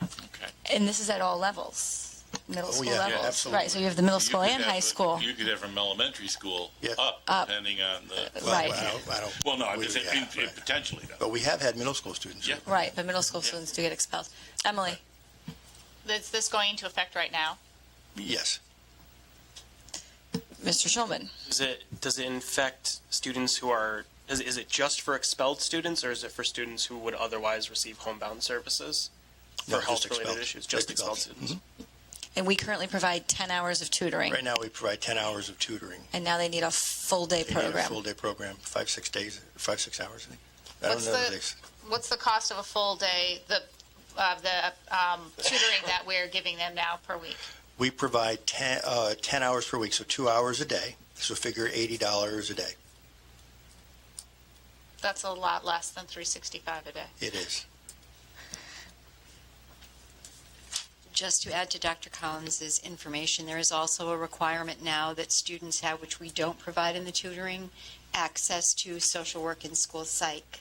[SPEAKER 4] Okay.
[SPEAKER 1] And this is at all levels, middle school
[SPEAKER 6] yeah,
[SPEAKER 1] levels.
[SPEAKER 6] absolutely.
[SPEAKER 1] Right, so you have the middle
[SPEAKER 4] You
[SPEAKER 1] school
[SPEAKER 4] could
[SPEAKER 1] and
[SPEAKER 4] have
[SPEAKER 1] high school.
[SPEAKER 4] You could have from elementary school
[SPEAKER 6] Up.
[SPEAKER 4] depending on the.
[SPEAKER 1] Right.
[SPEAKER 6] I don't.
[SPEAKER 4] Well, no, I'm
[SPEAKER 6] we
[SPEAKER 4] just saying
[SPEAKER 6] have, right.
[SPEAKER 4] potentially, though.
[SPEAKER 6] But we have had middle school students.
[SPEAKER 4] Yeah.
[SPEAKER 1] Right, but middle school students do get expelled. Emily.
[SPEAKER 20] Is this going into effect right now?
[SPEAKER 6] Yes.
[SPEAKER 1] Mr. Schulman.
[SPEAKER 22] Does it infect students who are? Is it just for expelled students, or is it for students who would otherwise receive homebound services for
[SPEAKER 6] No, just
[SPEAKER 22] health-related
[SPEAKER 6] expelled.
[SPEAKER 22] issues? Just expelled students.
[SPEAKER 1] And we currently provide 10 hours of tutoring.
[SPEAKER 6] Right now, we provide 10 hours of tutoring.
[SPEAKER 1] And now they need a full day
[SPEAKER 6] They need a
[SPEAKER 1] program.
[SPEAKER 6] full day program, 5-6 days, 5-6 hours, I think. I don't know the days.
[SPEAKER 20] What's the cost of a full day, the tutoring that we're giving them now per week?
[SPEAKER 6] We provide 10 hours per week, so 2 hours a day. So figure $80 a day.
[SPEAKER 20] That's a lot less than $365 a day.
[SPEAKER 6] It is.
[SPEAKER 8] Just to add to Dr. Collins's information, there is also a requirement now that students have, which we don't provide in the tutoring, access to social work and school psych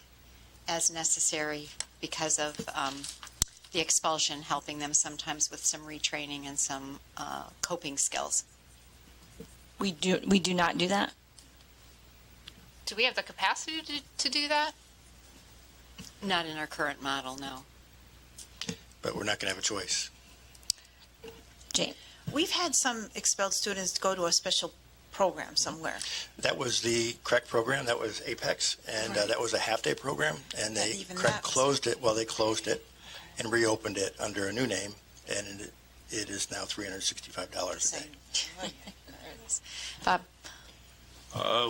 [SPEAKER 8] as necessary because of the expulsion, helping them sometimes with some retraining and some coping skills.
[SPEAKER 1] We do not do that?
[SPEAKER 20] Do we have the capacity to do that?
[SPEAKER 8] Not in our current model, no.
[SPEAKER 6] But we're not going to have a choice.
[SPEAKER 1] Jane.
[SPEAKER 7] We've had some expelled students go to a special program somewhere.
[SPEAKER 6] That was the CREC program. That was Apex. And that was a half-day program. And CREC closed it. Well, they closed it and reopened it under a new name. And it is now $365 a day.
[SPEAKER 1] Bob.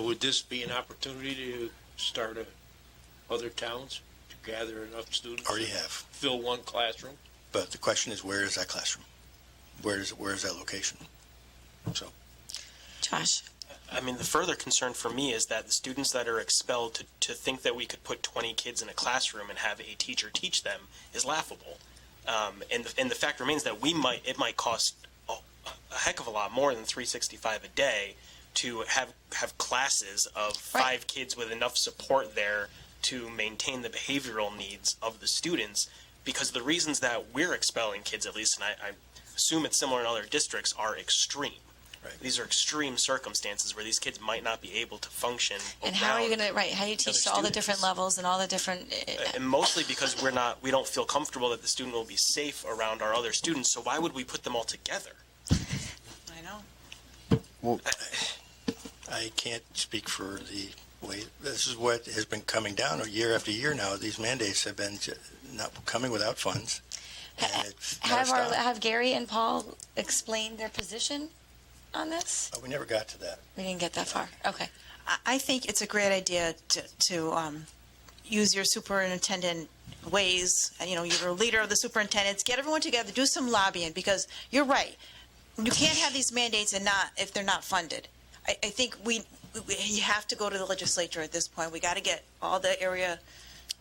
[SPEAKER 23] Would this be an opportunity to start other towns to gather enough students?
[SPEAKER 6] Already
[SPEAKER 23] to
[SPEAKER 6] have.
[SPEAKER 23] Fill one classroom?
[SPEAKER 6] But the question is, where is that classroom? Where is that location? So,
[SPEAKER 1] Josh.
[SPEAKER 22] I mean, the further concern for me is that the students that are expelled, to think that we could put 20 kids in a classroom and have a teacher teach them is laughable. And the fact remains that it might cost a heck of a lot more than $365 a day to have classes of 5 kids with enough support there to maintain the behavioral needs of the students, because the reasons that we're expelling kids, at least, and I assume it's similar in other districts, are extreme.
[SPEAKER 6] Right.
[SPEAKER 22] These are extreme circumstances where these kids might not be able to function.
[SPEAKER 1] And how are you going to, how do you teach all the different levels and all the different...
[SPEAKER 22] And mostly because we don't feel comfortable that the student will be safe around our other students, so why would we put them all together?
[SPEAKER 7] I know.
[SPEAKER 6] Well, I can't speak for the way, this is what has been coming down year after year now. These mandates have been not coming without funds. And it's
[SPEAKER 1] Have Gary and Paul explained their position on this?
[SPEAKER 6] we never got to that.
[SPEAKER 1] We didn't get that far. Okay.
[SPEAKER 7] I think it's a great idea to use your superintendent ways. You're a leader of the superintendents. Get everyone together, do some lobbying, because you're right. You can't have these mandates if they're not funded. I think you have to go to the legislature at this point. We got to get all the area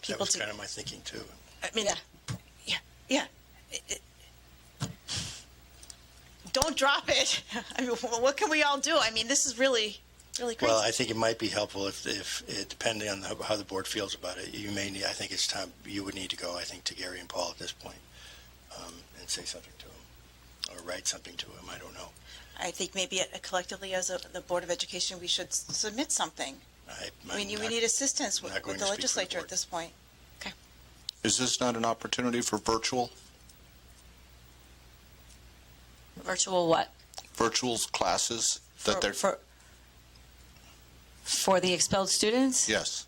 [SPEAKER 7] people.
[SPEAKER 6] That was kind of my thinking too.
[SPEAKER 7] I mean, yeah. Don't drop it. I mean, what can we all do? I mean, this is really crazy.
[SPEAKER 6] Well, I think it might be helpful if depending on how the board feels about it, you may need. I think it's time you would need to go. I think to Gary and Paul at this point, and say something to him, or write something to him. I don't know.
[SPEAKER 7] I think maybe collectively as the Board of Education, we should submit something. We need assistance with the legislature at this point. Okay.
[SPEAKER 5] Is this not an opportunity for virtual
[SPEAKER 1] what?
[SPEAKER 5] Virtual classes that they're
[SPEAKER 1] for the expelled students?
[SPEAKER 5] Yes.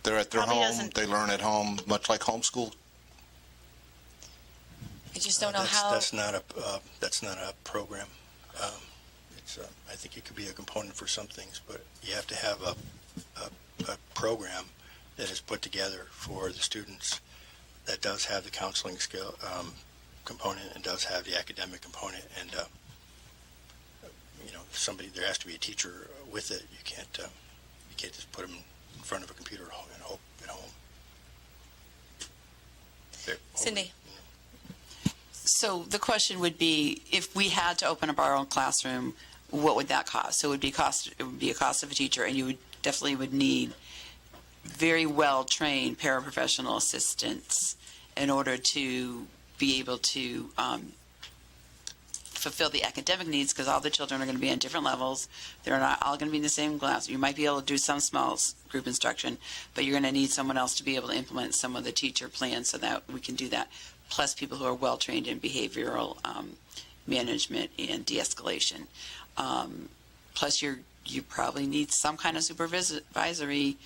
[SPEAKER 5] They're at their home. They learn at home, much like homeschool.
[SPEAKER 1] I just don't know how.
[SPEAKER 6] That's not a program. I think it could be a component for some things, but you have to have a program that is put together for the students that does have the counseling skill component and does have the academic component, and there has to be a teacher with it. You can't just put them in front of a computer and hope at home.
[SPEAKER 1] Cindy.
[SPEAKER 19] So the question would be, if we had to open up our own classroom, what would that cost? So it would be a cost of a teacher, and you would definitely need very well-trained paraprofessional assistants in order to be able to fulfill the academic needs, because all the children are going to be on different levels. They're not all going to be in the same class. You might be able to do some small group instruction, but you're going to need someone else to be able to implement some of the teacher plans so that we can do that, plus people who are well-trained in behavioral management and de-escalation. Plus you probably need some kind of supervisory,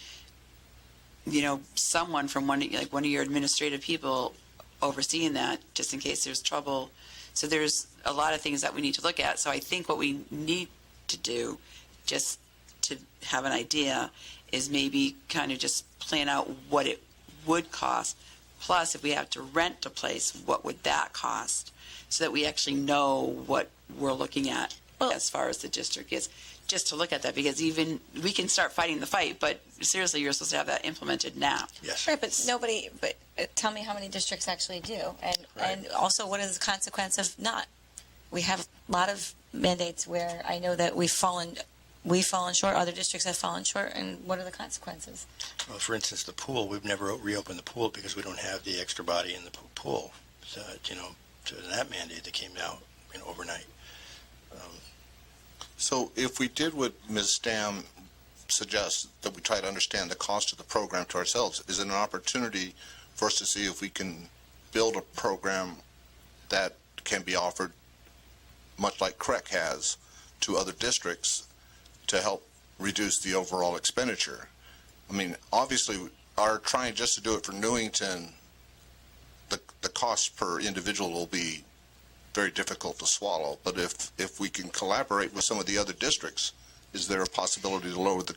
[SPEAKER 19] someone from one of your administrative people overseeing that, just in case there's trouble. So there's a lot of things that we need to look at. So I think what we need to do, just to have an idea, is maybe kind of just plan out what it would cost. Plus, if we have to rent a place, what would that cost? So that we actually know what we're looking at as far as the district is. Just to look at that, because even we can start fighting the fight, but seriously, you're supposed to have that implemented now.
[SPEAKER 6] Yes.
[SPEAKER 1] Right, but tell me how many districts actually do, and also what is the consequence of not? We have a lot of mandates where I know that we've fallen short. Other districts have fallen short, and what are the consequences?
[SPEAKER 6] Well, for instance, the pool. We've never reopened the pool because we don't have the extra body in the pool. So, to that mandate that came out overnight.
[SPEAKER 5] So if we did what Ms. Stam suggests, that we try to understand the cost of the program to ourselves, is it an opportunity for us to see if we can build a program that can be offered, much like CREC has, to other districts to help reduce the overall expenditure? I mean, obviously, our trying just to do it for Newington, the cost per individual will be very difficult to swallow. But if we can collaborate with some of the other districts, is there a possibility to lower the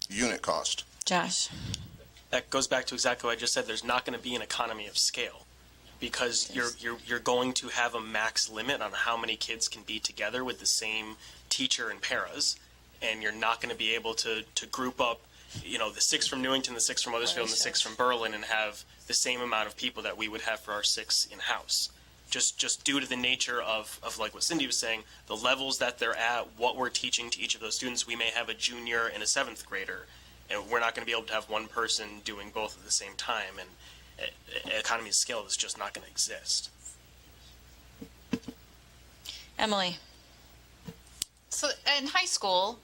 [SPEAKER 5] unit cost?
[SPEAKER 1] Josh.
[SPEAKER 22] That goes back to exactly what I just said. There's not going to be an economy of scale, because you're going to have a max limit on how many kids can be together with the same teacher and paras, and you're not going to be able to group up, the 6 from Newington, the 6 from Wethersfield, and the 6 from Berlin, and have the same amount of people that we would have for our 6 in-house. Just due to the nature of like what Cindy was saying, the levels that they're at, what we're teaching to each of those students. We may have a junior and a 7th grader, and we're not going to be able to have one person doing both at the same time, and economy of scale is just not going to exist.
[SPEAKER 1] Emily.
[SPEAKER 20] So in high school,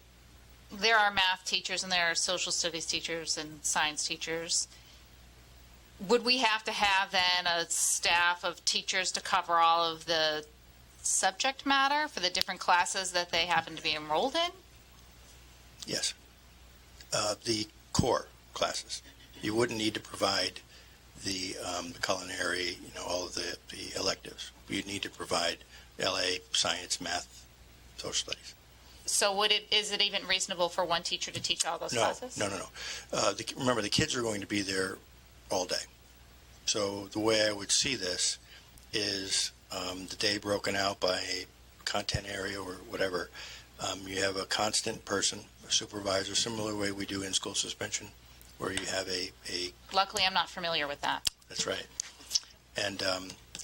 [SPEAKER 20] there are math teachers and there are social studies teachers and science teachers. Would we have to have then a staff of teachers to cover all of the subject matter for the different classes that they happen to be enrolled in?
[SPEAKER 6] Yes. The core classes. You wouldn't need to provide the culinary, all of the electives. You'd need to provide LA, science, math, social studies.
[SPEAKER 20] So is it even reasonable for one teacher to teach all those classes?
[SPEAKER 6] No. Remember, the kids are going to be there all day. So the way I would see this is the day broken out by a content area or whatever. You have a constant person, a supervisor, similar way we do in school suspension, where you have a
[SPEAKER 20] Luckily, I'm not familiar with that.
[SPEAKER 6] That's right. And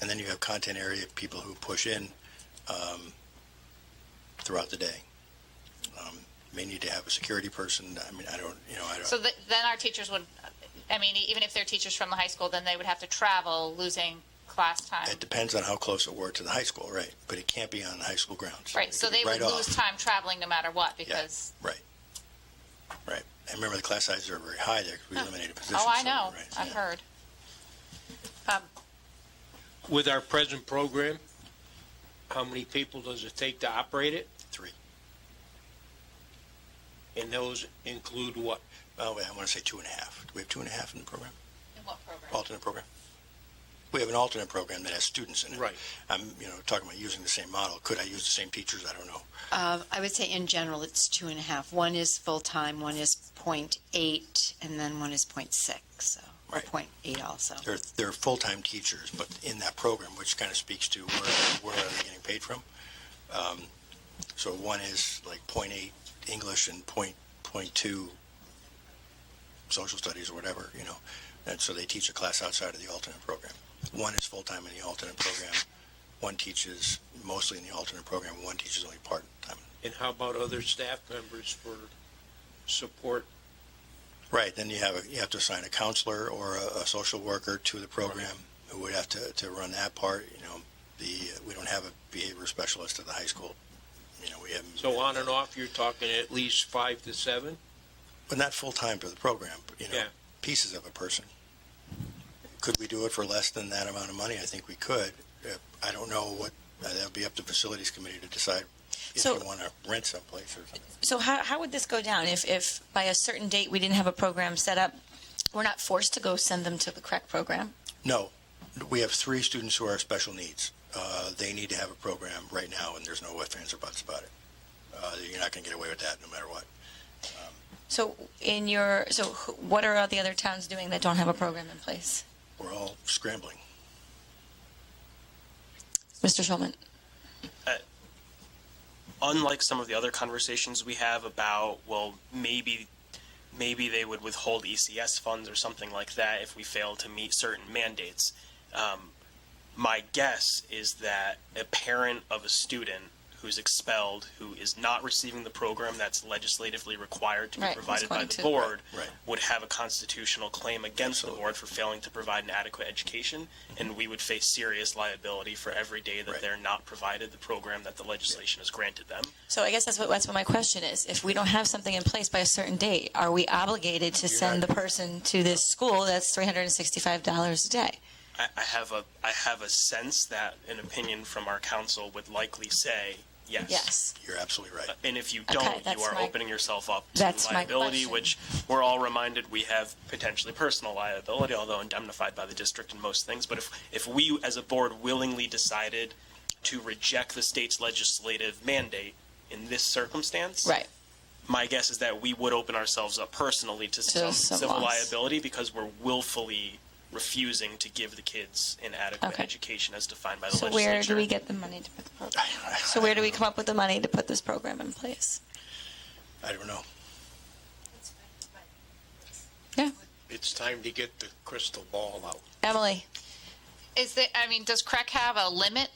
[SPEAKER 6] then you have content area people who push in throughout the day. May need to have a security person. I mean, I don't.
[SPEAKER 20] So then our teachers would, I mean, even if they're teachers from the high school, then they would have to travel, losing class time.
[SPEAKER 6] It depends on how close it were to the high school, right? But it can't be on the high school grounds.
[SPEAKER 20] Right. So they would lose time traveling no matter what because.
[SPEAKER 6] Yeah, right. And remember, the class sizes are very high there because we eliminated positions.
[SPEAKER 20] Oh, I know. I've heard.
[SPEAKER 23] With our present program, how many people does it take to operate it?
[SPEAKER 6] 3.
[SPEAKER 23] And those include what?
[SPEAKER 6] Oh, wait, I want to say 2.5. Do we have 2.5 in the program?
[SPEAKER 20] In what program?
[SPEAKER 6] Alternate program. We have an alternate program that has students in it.
[SPEAKER 23] Right.
[SPEAKER 6] I'm, talking about using the same model. Could I use the same teachers? I don't know.
[SPEAKER 8] I would say in general it's 2.5. One is full-time, one is 0.8, and then one is 0.6, so
[SPEAKER 6] Right.
[SPEAKER 8] 0.8 also.
[SPEAKER 6] They're full-time teachers, but in that program, which kind of speaks to where are they getting paid from. So one is like 0.8 English and 0.2 social studies or whatever, and so they teach a class outside of the alternate program. One is full-time in the alternate program. One teaches mostly in the alternate program. One teaches only part-time.
[SPEAKER 23] And how about other staff members for support?
[SPEAKER 6] Right. Then you have to assign a counselor or a social worker to the program who would have to run that part. We don't have a behavior specialist at the high school. We have.
[SPEAKER 23] So on and off, you're talking at least 5 to 7?
[SPEAKER 6] But not full-time for the program, but, pieces of a person. Could we do it for less than that amount of money? I think we could. I don't know what, that'll be up to facilities committee to decide if you want to rent someplace or something.
[SPEAKER 1] So how would this go down? If by a certain date we didn't have a program set up, we're not forced to go send them to the correct program?
[SPEAKER 6] No. We have 3 students who are special needs. They need to have a program right now, and there's no ifs, ands, or buts about it. You're not going to get away with that no matter what.
[SPEAKER 1] So what are all the other towns doing that don't have a program in place?
[SPEAKER 6] We're all scrambling.
[SPEAKER 1] Mr. Schulman.
[SPEAKER 9] Unlike some of the other conversations we have about, well, maybe they would withhold ECS funds or something like that if we fail to meet certain mandates. My guess is that a parent of a student who's expelled, who is not receiving the program that's legislatively required to be provided by the board, would have a constitutional claim against the board for failing to provide an adequate education, and we would face serious liability for every day that they're not provided the program that the legislation has granted them.
[SPEAKER 1] So I guess that's what my question is. If we don't have something in place by a certain date, are we obligated to send the person to this school that's $365 a day?
[SPEAKER 9] I have a sense that an opinion from our council would likely say yes.
[SPEAKER 1] Yes.
[SPEAKER 6] You're absolutely right.
[SPEAKER 9] And if you don't, you are opening yourself up to
[SPEAKER 1] That's
[SPEAKER 9] liability, which we're all reminded we have potentially personal liability, although indemnified by the district in most things. But if we as a board willingly decided to reject the state's legislative mandate in this circumstance, my guess is that we would open ourselves up personally to some civil liability because we're willfully refusing to give the kids an adequate education as defined by the legislature.
[SPEAKER 1] So where do we get the money to put the program? So where do we come up with the money to put this program in place?
[SPEAKER 6] I don't know.
[SPEAKER 1] Yeah.
[SPEAKER 23] It's time to get the crystal ball out.
[SPEAKER 1] Emily.
[SPEAKER 20] Does CREC have a limit,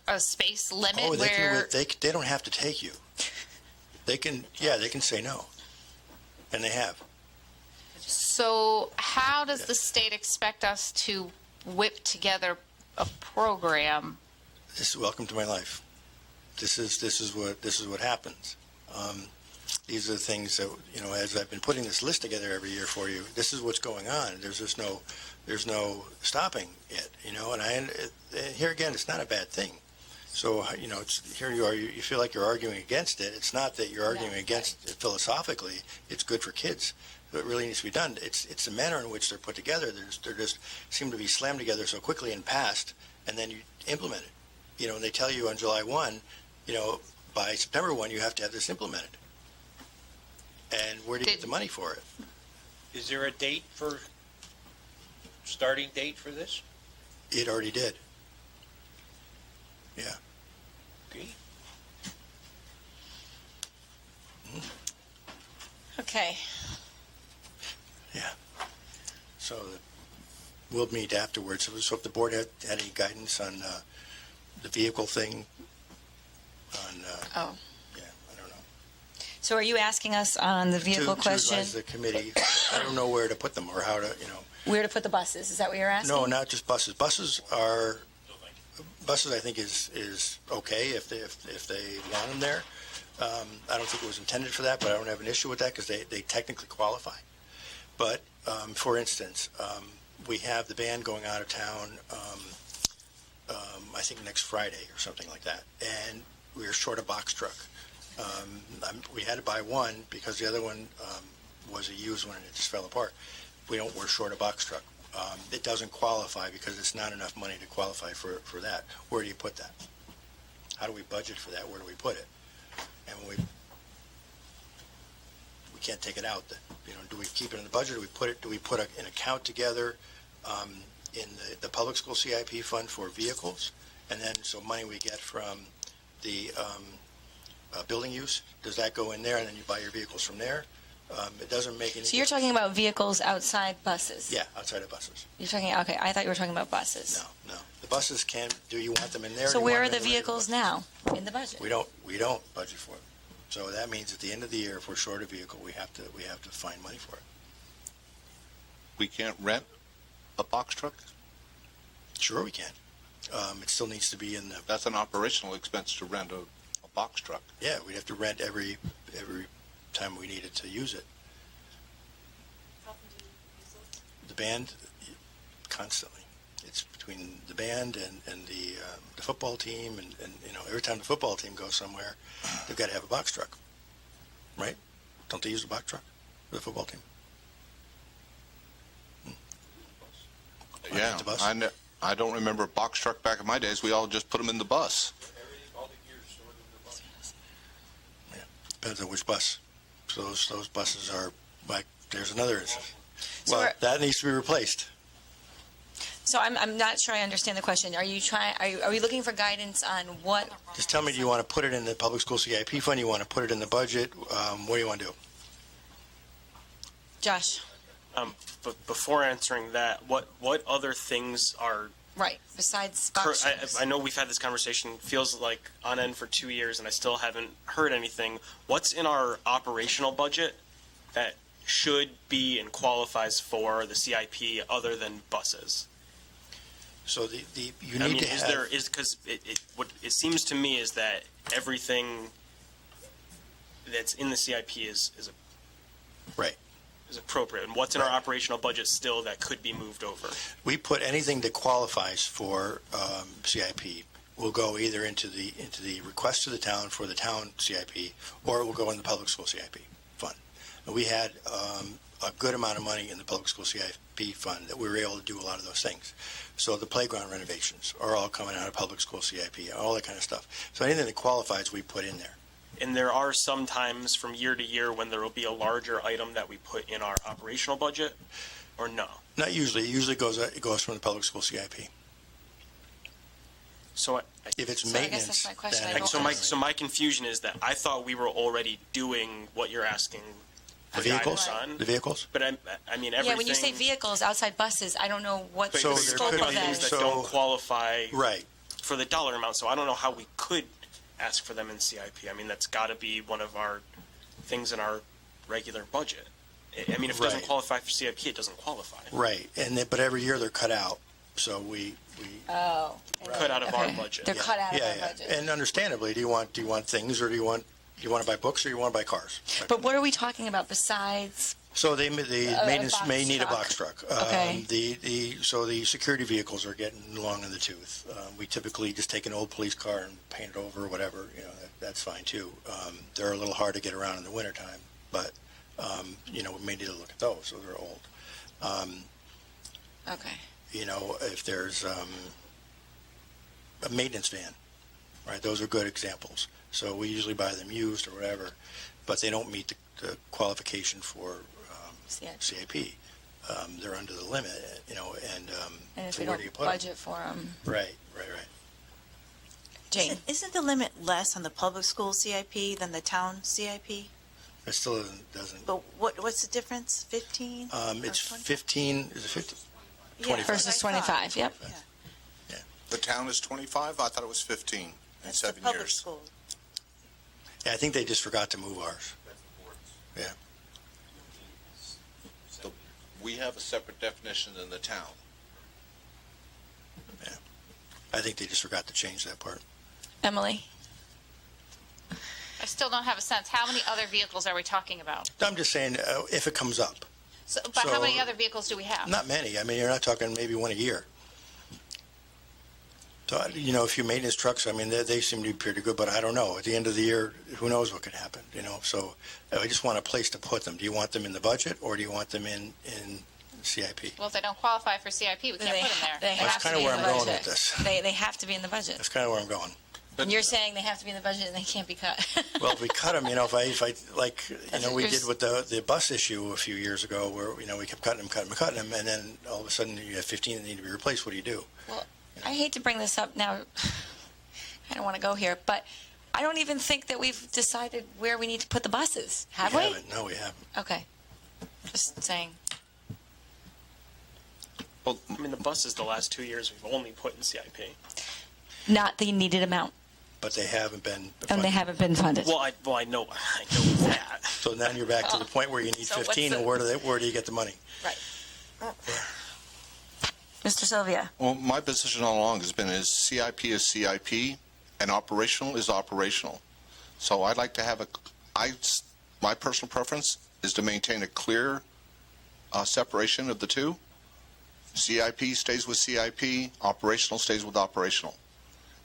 [SPEAKER 20] a space limit
[SPEAKER 6] they don't have to take you. They can say no. And they have.
[SPEAKER 20] So how does the state expect us to whip together a program?
[SPEAKER 6] This is welcome to my life. This is what happens. These are the things that, as I've been putting this list together every year for you, this is what's going on. There's no stopping it, and here again, it's not a bad thing. So, here you are, you feel like you're arguing against it. It's not that you're arguing against it philosophically. It's good for kids. It really needs to be done. It's the manner in which they're put together. They're just seem to be slammed together so quickly and passed, and then you implement it. And they tell you on July 1, by September 1, you have to have this implemented. And where do you get the money for it?
[SPEAKER 23] Is there a date for, starting date for this?
[SPEAKER 6] It already did. Yeah.
[SPEAKER 23] Okay.
[SPEAKER 1] Okay.
[SPEAKER 6] Yeah. So we'll meet afterwards. So if the board had any guidance on the vehicle thing, on,
[SPEAKER 1] Oh.
[SPEAKER 6] yeah, I don't know.
[SPEAKER 1] So are you asking us on the vehicle
[SPEAKER 6] To
[SPEAKER 1] question,
[SPEAKER 6] advise the committee, I don't know where to put them or how to,
[SPEAKER 1] where to put the buses? Is that what you're asking?
[SPEAKER 6] No, not just buses. Buses, I think, is okay if they want them there. I don't think it was intended for that, but I don't have an issue with that because they technically qualify. But, for instance, we have the band going out of town, I think next Friday or something like that, and we were short a box truck. We had to buy one because the other one was a used one and it just fell apart. We're short a box truck. It doesn't qualify because it's not enough money to qualify for that. Where do you put that? How do we budget for that? Where do we put it? And we can't take it out. Do we keep it in the budget? Do we put an account together in the public school CIP fund for vehicles? And then so money we get from the building use, does that go in there and then you buy your vehicles from there? It doesn't make any
[SPEAKER 1] So you're talking about vehicles outside buses?
[SPEAKER 6] Yeah, outside of buses.
[SPEAKER 1] You're talking, okay, I thought you were talking about buses.
[SPEAKER 6] No. The buses do you want them in there?
[SPEAKER 1] So where are the vehicles now in the budget?
[SPEAKER 6] We don't budget for them. So that means at the end of the year, if we're short a vehicle, we have to find money for it.
[SPEAKER 5] We can't rent a box truck?
[SPEAKER 6] Sure we can. It still needs to be in the...
[SPEAKER 5] That's an operational expense to rent a box truck.
[SPEAKER 6] Yeah, we'd have to rent every time we needed to use it. The band, constantly. It's between the band and the football team, and every time the football team goes somewhere, they've got to have a box truck, right? Don't they use the box truck for the football team?
[SPEAKER 5] Yeah, I don't remember a box truck back in my days. We all just put them in the bus.
[SPEAKER 6] Yeah, depends on which bus. So those buses are like, there's another instance.
[SPEAKER 1] So
[SPEAKER 6] Well, that needs to be replaced.
[SPEAKER 1] So I'm not sure I understand the question. Are we looking for guidance on what?
[SPEAKER 6] Just tell me, do you want to put it in the public school CIP fund? You want to put it in the budget? What do you want to do?
[SPEAKER 1] Josh?
[SPEAKER 22] But before answering that, what other things are...
[SPEAKER 1] Right, besides box trucks.
[SPEAKER 22] I know we've had this conversation, feels like on end for 2 years, and I still haven't heard anything. What's in our operational budget that should be and qualifies for the CIP other than buses?
[SPEAKER 6] So you need to have...
[SPEAKER 22] Because what it seems to me is that everything that's in the CIP is
[SPEAKER 6] right.
[SPEAKER 22] Is appropriate. And what's in our operational budget still that could be moved over?
[SPEAKER 6] We put anything that qualifies for CIP will go either into the request to the town for the town CIP, or it will go in the public school CIP fund. And we had a good amount of money in the public school CIP fund that we were able to do a lot of those things. So the playground renovations are all coming out of public school CIP, all that kind of stuff. So anything that qualifies, we put in there.
[SPEAKER 22] And there are some times from year to year when there will be a larger item that we put in our operational budget, or no?
[SPEAKER 6] Not usually. It usually it goes from the public school CIP.
[SPEAKER 22] So
[SPEAKER 6] if it's
[SPEAKER 1] maintenance, I guess that's my question.
[SPEAKER 22] So my confusion is that I thought we were already doing what you're asking.
[SPEAKER 6] The vehicles?
[SPEAKER 22] On.
[SPEAKER 6] The vehicles?
[SPEAKER 22] But I mean everything.
[SPEAKER 1] Yeah, when you say vehicles outside buses, I don't know what the
[SPEAKER 22] scope
[SPEAKER 1] scope
[SPEAKER 22] of
[SPEAKER 1] of that
[SPEAKER 22] things
[SPEAKER 1] is.
[SPEAKER 22] that don't qualify
[SPEAKER 6] right
[SPEAKER 22] for the dollar amount. So I don't know how we could ask for them in CIP. I mean, that's got to be one of our things in our regular budget. I mean, if it doesn't qualify for CIP, it doesn't qualify.
[SPEAKER 6] Right, but every year they're cut out. So we
[SPEAKER 22] cut out of our budget.
[SPEAKER 1] They're cut out of our budget.
[SPEAKER 6] And understandably, do you want things, or do you want to buy books, or do you want to buy cars?
[SPEAKER 1] But what are we talking about besides?
[SPEAKER 6] So the maintenance may need a box truck.
[SPEAKER 1] Okay.
[SPEAKER 6] So the security vehicles are getting long in the tooth. We typically just take an old police car and paint it over or whatever. That's fine too. They're a little hard to get around in the wintertime, but we may need to look at those. So they're old.
[SPEAKER 1] Okay.
[SPEAKER 6] If there's a maintenance van, right? Those are good examples. So we usually buy them used or whatever, but they don't meet the qualification for CIP. They're under the limit, and
[SPEAKER 1] if
[SPEAKER 6] so
[SPEAKER 1] we
[SPEAKER 6] where
[SPEAKER 1] don't
[SPEAKER 6] do you put them?
[SPEAKER 1] budget for them.
[SPEAKER 6] Right.
[SPEAKER 1] Jane.
[SPEAKER 7] Isn't the limit less on the public school CIP than the town CIP?
[SPEAKER 6] It still doesn't.
[SPEAKER 7] But what's the difference? 15?
[SPEAKER 6] It's 15. Is it 15?
[SPEAKER 7] Yeah,
[SPEAKER 6] 25.
[SPEAKER 1] Versus 25. Yep.
[SPEAKER 5] The town is 25? I thought it was 15 in
[SPEAKER 7] That's the
[SPEAKER 5] 7
[SPEAKER 7] public
[SPEAKER 5] years.
[SPEAKER 7] school.
[SPEAKER 6] Yeah, I think they just forgot to move ours. Yeah.
[SPEAKER 5] We have a separate definition than the town.
[SPEAKER 6] Yeah. I think they just forgot to change that part.
[SPEAKER 1] Emily.
[SPEAKER 20] I still don't have a sense. How many other vehicles are we talking about?
[SPEAKER 6] I'm just saying, if it comes up.
[SPEAKER 20] So, but how many other vehicles do we have?
[SPEAKER 6] Not many. I mean, you're not talking maybe one a year. So, a few maintenance trucks, I mean, they seem to be pretty good, but I don't know. At the end of the year, who knows what could happen, So I just want a place to put them. Do you want them in the budget, or do you want them in CIP?
[SPEAKER 20] Well, if they don't qualify for CIP, we can't put them there.
[SPEAKER 6] That's kind of where I'm going with this.
[SPEAKER 1] They have to be in the budget.
[SPEAKER 6] That's kind of where I'm going.
[SPEAKER 1] And you're saying they have to be in the budget and they can't be cut.
[SPEAKER 6] Well, if we cut them, if I we did with the bus issue a few years ago, where we kept cutting them, and then all of a sudden you have 15 that need to be replaced. What do you do?
[SPEAKER 1] Well, I hate to bring this up now. I don't want to go here, but I don't even think that we've decided where we need to put the buses. Have we?
[SPEAKER 6] Haven't. No, we haven't.
[SPEAKER 1] Okay. Just saying.
[SPEAKER 22] Well, I mean, the buses the last 2 years we've only put in CIP.
[SPEAKER 1] Not the needed amount.
[SPEAKER 6] But they haven't been.
[SPEAKER 1] And they haven't been funded.
[SPEAKER 22] Well, I know that.
[SPEAKER 6] So now you're back to the point where you need
[SPEAKER 1] So
[SPEAKER 6] 15, and where do you get the money?
[SPEAKER 1] Right. Mr. Sylvia.
[SPEAKER 5] Well, my position all along has been is CIP is CIP, and operational is operational. So I'd like to have my personal preference is to maintain a clear separation of the two. CIP stays with CIP, operational stays with operational.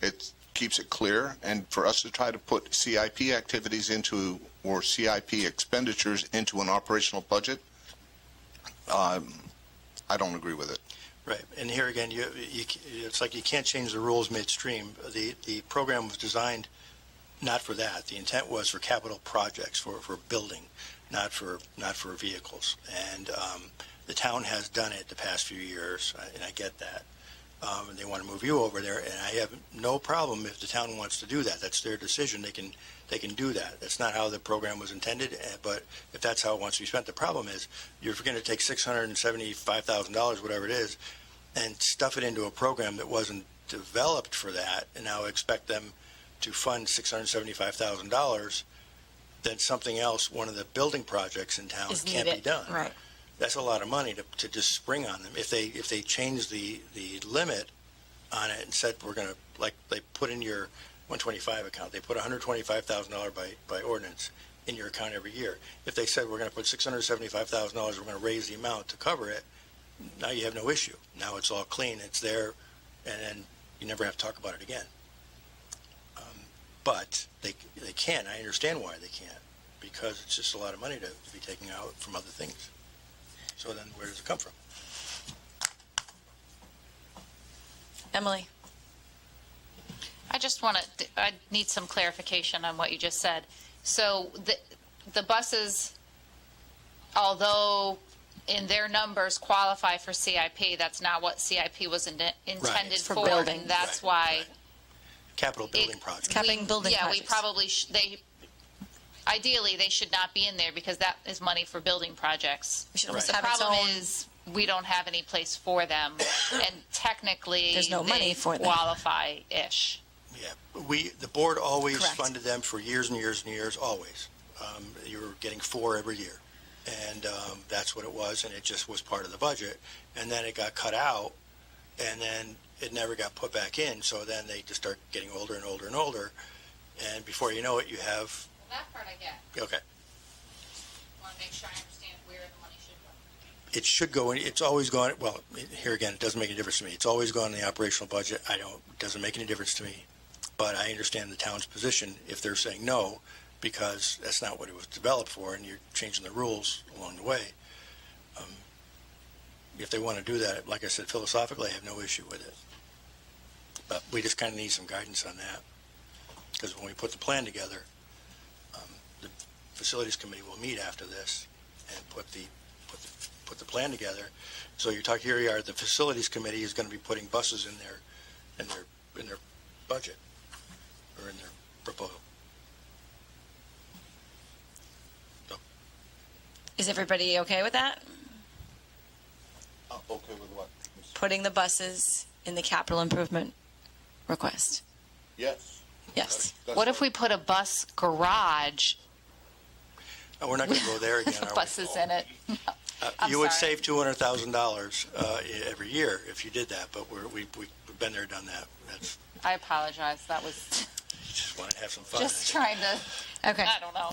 [SPEAKER 5] It keeps it clear, and for us to try to put CIP activities into, or CIP expenditures into an operational budget, I don't agree with it.
[SPEAKER 6] Right, and here again, it's like you can't change the rules midstream. The program was designed not for that. The intent was for capital projects, for building, not for vehicles. And the town has done it the past few years, and I get that. And they want to move you over there, and I have no problem if the town wants to do that. That's their decision. They can do that. That's not how the program was intended, but if that's how it wants to be spent, the problem is you're going to take $675,000, whatever it is, and stuff it into a program that wasn't developed for that, and now expect them to fund $675,000, then something else, one of the building projects in town, can't be done.
[SPEAKER 1] Right.
[SPEAKER 6] That's a lot of money to just spring on them. If they change the limit on it and said we're going to, like they put in your 125 account, they put $125,000 by ordinance in your account every year. If they said we're going to put $675,000, we're going to raise the amount to cover it, now you have no issue. Now it's all clean, it's there, and then you never have to talk about it again. But they can't. I understand why they can't, because it's just a lot of money to be taken out from other things. So then where does it come from?
[SPEAKER 1] Emily.
[SPEAKER 20] I need some clarification on what you just said. So the buses, although in their numbers qualify for CIP, that's not what CIP was intended
[SPEAKER 1] for
[SPEAKER 20] for.
[SPEAKER 1] building.
[SPEAKER 20] And that's why
[SPEAKER 6] capital building projects.
[SPEAKER 1] Capital building projects.
[SPEAKER 20] we probably ideally they should not be in there because that is money for building projects.
[SPEAKER 1] We should
[SPEAKER 20] The
[SPEAKER 1] almost have its
[SPEAKER 20] problem
[SPEAKER 1] own-
[SPEAKER 20] is we don't have any place for them, and technically
[SPEAKER 1] There's no money for them.
[SPEAKER 20] qualify-ish.
[SPEAKER 6] Yeah, the board always
[SPEAKER 1] Correct.
[SPEAKER 6] funded them for years and years and years, always. You were getting 4 every year, and that's what it was, and it just was part of the budget. And then it got cut out, and then it never got put back in, so then they just start getting older and older and older, and before you know it, you have...
[SPEAKER 20] Well, that part I get.
[SPEAKER 6] Okay.
[SPEAKER 20] Want to make sure I understand where the money should go.
[SPEAKER 6] It should go in, it's always gone, well, here again, it doesn't make any difference to me. It's always gone in the operational budget. It doesn't make any difference to me. But I understand the town's position if they're saying no, because that's not what it was developed for, and you're changing the rules along the way. If they want to do that, like I said, philosophically, I have no issue with it. But we just kind of need some guidance on that. because when we put the plan together, the facilities committee will meet after this and put the plan together. So you're talking here, the facilities committee is going to be putting buses in their budget or in their proposal.
[SPEAKER 1] Is everybody okay with that?
[SPEAKER 5] Okay with what?
[SPEAKER 1] Putting the buses in the capital improvement request?
[SPEAKER 5] Yes.
[SPEAKER 1] Yes.
[SPEAKER 21] What if we put a bus garage?
[SPEAKER 6] We're not going to go there again, are we?
[SPEAKER 21] Buses in it. I'm
[SPEAKER 6] You would
[SPEAKER 21] sorry.
[SPEAKER 6] save $200,000 every year if you did that, but we've been there, done that. That's
[SPEAKER 21] I apologize. That was
[SPEAKER 6] just want to have some fun.
[SPEAKER 21] just trying to.
[SPEAKER 1] Okay.
[SPEAKER 21] I don't know.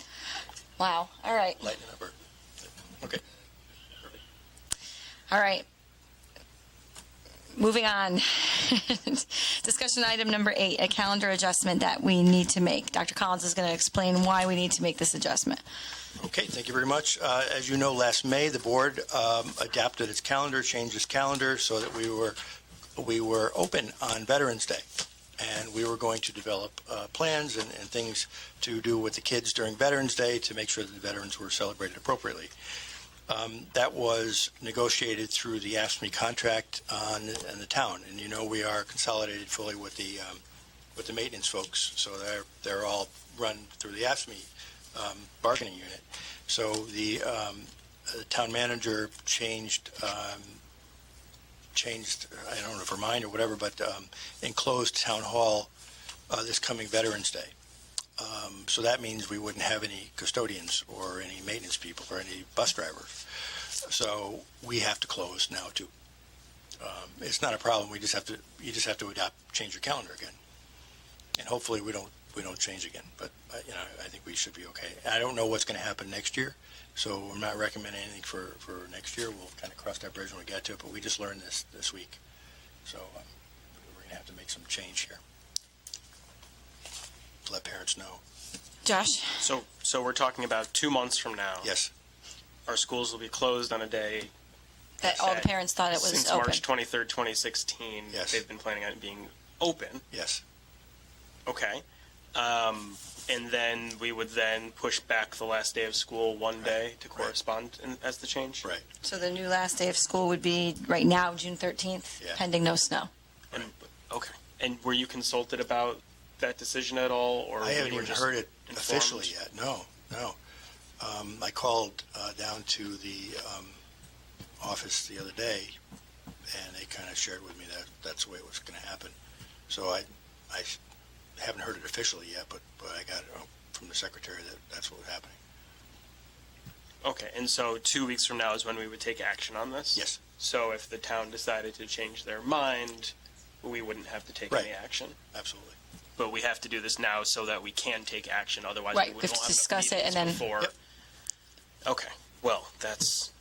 [SPEAKER 1] Wow. All right.
[SPEAKER 6] Lighten it up. Okay.
[SPEAKER 1] All right. Moving on. Discussion item number 8, a calendar adjustment that we need to make. Dr. Collins is going to explain why we need to make this adjustment.
[SPEAKER 6] Okay, thank you very much. As you know, last May, the board adapted its calendar, changed its calendar so that we were open on Veterans Day. And we were going to develop plans and things to do with the kids during Veterans Day to make sure that the veterans were celebrated appropriately. That was negotiated through the AFSCME contract in the town. And you know we are consolidated fully with the maintenance folks, so they're all run through the AFSCME bargaining unit. So the town manager changed, I don't know if her mind or whatever, but enclosed town hall this coming Veterans Day. So that means we wouldn't have any custodians or any maintenance people or any bus drivers. So we have to close now too. It's not a problem. You just have to change your calendar again, and hopefully we don't change again. But I think we should be okay. I don't know what's going to happen next year, so I'm not recommending anything for next year. We'll kind of cross that bridge when we get to it. But we just learned this week, so we're going to have to make some change here. Let parents know.
[SPEAKER 1] Josh?
[SPEAKER 22] So we're talking about 2 months from now.
[SPEAKER 6] Yes.
[SPEAKER 22] Our schools will be closed on a day
[SPEAKER 1] That all the parents thought it was
[SPEAKER 22] since
[SPEAKER 1] open.
[SPEAKER 22] March 23rd, 2016.
[SPEAKER 6] Yes.
[SPEAKER 22] They've been planning on it being open.
[SPEAKER 6] Yes.
[SPEAKER 22] Okay. And then we would then push back the last day of school one day to correspond as the change?
[SPEAKER 6] Right.
[SPEAKER 1] So the new last day of school would be right now, June 13th, pending no snow.
[SPEAKER 22] Okay. And were you consulted about that decision at all? Or
[SPEAKER 6] I haven't
[SPEAKER 22] you were
[SPEAKER 6] even
[SPEAKER 22] just
[SPEAKER 6] heard it
[SPEAKER 22] informed?
[SPEAKER 6] officially yet. No. I called down to the office the other day, and they kind of shared with me that that's the way it was going to happen. So I haven't heard it officially yet, but I got it from the secretary that that's what was happening.
[SPEAKER 22] Okay, and so 2 weeks from now is when we would take action on this?
[SPEAKER 6] Yes.
[SPEAKER 22] So if the town decided to change their mind, we wouldn't have to take any action?
[SPEAKER 6] Absolutely.
[SPEAKER 22] But we have to do this now so that we can take action, otherwise
[SPEAKER 1] Right,
[SPEAKER 22] we
[SPEAKER 1] we have
[SPEAKER 22] won't
[SPEAKER 1] to
[SPEAKER 22] have
[SPEAKER 1] discuss it
[SPEAKER 22] enough
[SPEAKER 1] and
[SPEAKER 22] meetings
[SPEAKER 1] then-
[SPEAKER 22] before. Okay, well, that's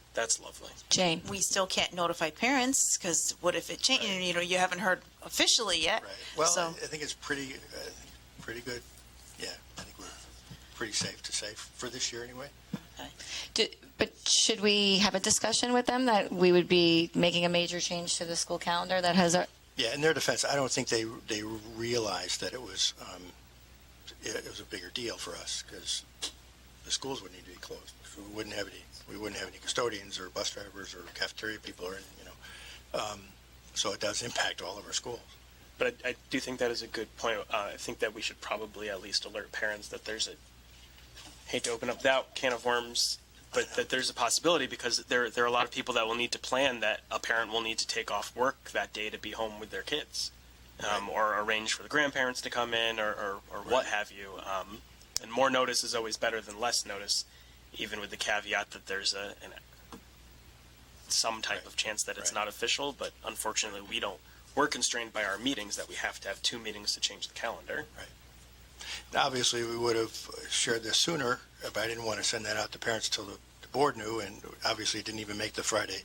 [SPEAKER 22] lovely.
[SPEAKER 1] Jane?
[SPEAKER 7] We still can't notify parents because what if it changes? You haven't heard officially yet.
[SPEAKER 6] Right. Well,
[SPEAKER 7] So
[SPEAKER 6] I think it's pretty good. Yeah, I think we're pretty safe to say for this year anyway.
[SPEAKER 1] But should we have a discussion with them that we would be making a major change to the school calendar that has a...
[SPEAKER 6] Yeah, in their defense, I don't think they realized that it was a bigger deal for us because the schools would need to be closed. We wouldn't have any custodians or bus drivers or cafeteria people or so it does impact all of our schools.
[SPEAKER 22] But I do think that is a good point. I think that we should probably at least alert parents that there's hate to open up that can of worms, but that there's a possibility because there are a lot of people that will need to plan that a parent will need to take off work that day to be home with their kids, or arrange for the grandparents to come in or what have you. And more notice is always better than less notice, even with the caveat that there's some type of chance that it's not official, but unfortunately we're constrained by our meetings that we have to have 2 meetings to change the calendar.
[SPEAKER 6] Right. Now, obviously, we would have shared this sooner, but I didn't want to send that out to parents until the board knew, and obviously it didn't even make the Friday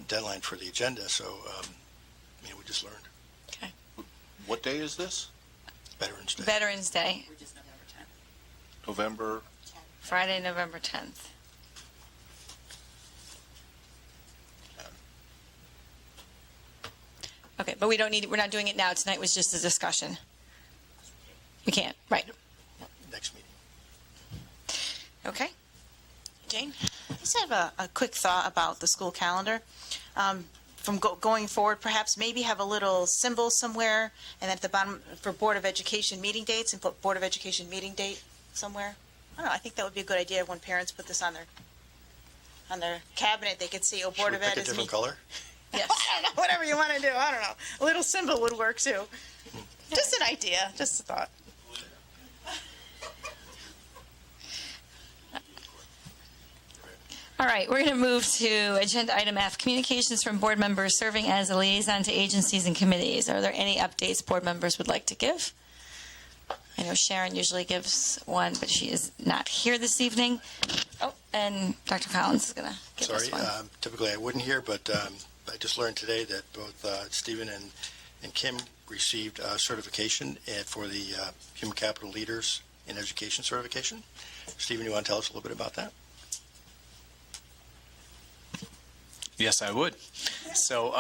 [SPEAKER 6] deadline for the agenda, so we just learned.
[SPEAKER 1] Okay.
[SPEAKER 5] What day is this?
[SPEAKER 6] Veterans Day.
[SPEAKER 1] Veterans Day,
[SPEAKER 5] November.
[SPEAKER 1] Friday, November 10th. Okay, but we're not doing it now. Tonight was just a discussion. We can't, right.
[SPEAKER 6] Next meeting.
[SPEAKER 1] Okay. Jane?
[SPEAKER 7] I just have a quick thought about the school calendar. From going forward, perhaps maybe have a little symbol somewhere, and at the bottom for Board of Education meeting dates, and put Board of Education meeting date somewhere. I don't know. I think that would be a good idea when parents put this on their cabinet. They could see, oh, Board of Ed
[SPEAKER 6] Pick a
[SPEAKER 7] is
[SPEAKER 6] different
[SPEAKER 7] me.
[SPEAKER 6] color?
[SPEAKER 7] Yes. I don't know. Whatever you want to do. I don't know. A little symbol would work too. Just an idea. Just a thought.
[SPEAKER 1] All right, we're going to move to agenda item F, communications from board members serving as a liaison to agencies and committees. Are there any updates board members would like to give? I know Sharon usually gives one, but she is not here this evening. Oh, and Dr. Collins is going to give us one.
[SPEAKER 6] Typically I wouldn't hear, but I just learned today that both Stephen and Kim received certification for the Human Capital Leaders in Education certification. Stephen, you want to tell us a little bit about that?
[SPEAKER 10] Yes, I would. So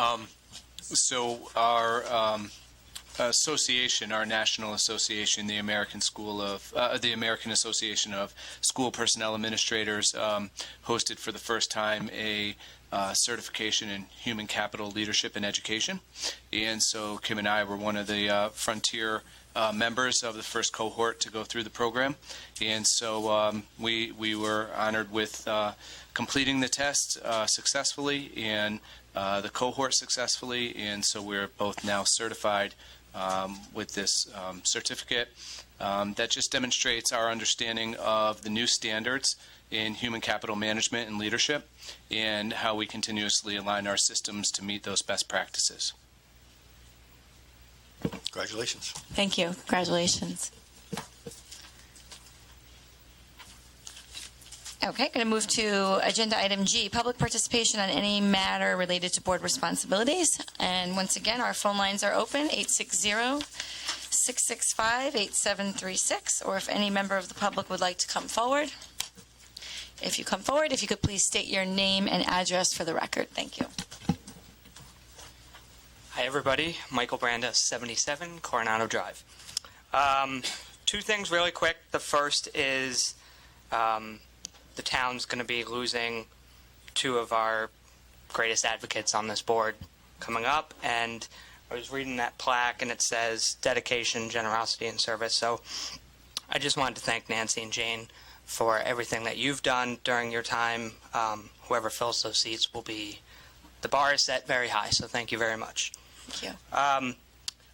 [SPEAKER 10] our association, our national association, the American Association of School Personnel Administrators, hosted for the first time a certification in human capital leadership and education. And so Kim and I were one of the frontier members of the first cohort to go through the program. And so we were honored with completing the test successfully and the cohort successfully. And so we're both now certified with this certificate that just demonstrates our understanding of the new standards in human capital management and leadership and how we continuously align our systems to meet those best practices.
[SPEAKER 6] Congratulations.
[SPEAKER 1] Thank you. Congratulations. Okay, going to move to agenda item G, public participation on any matter related to board responsibilities. And once again, our phone lines are open, 860-665-8736, or if any member of the public would like to come forward. If you come forward, if you could please state your name and address for the record. Thank you.
[SPEAKER 11] Hi, everybody. Michael Branda, 77 Coronado Drive. Two things really quick. The first is the town's going to be losing two of our greatest advocates on this board coming up. And I was reading that plaque, and it says dedication, generosity, and service. So I just wanted to thank Nancy and Jane for everything that you've done during your time. Whoever fills those seats will be, the bar is set very high, so thank you very much.
[SPEAKER 1] Thank you.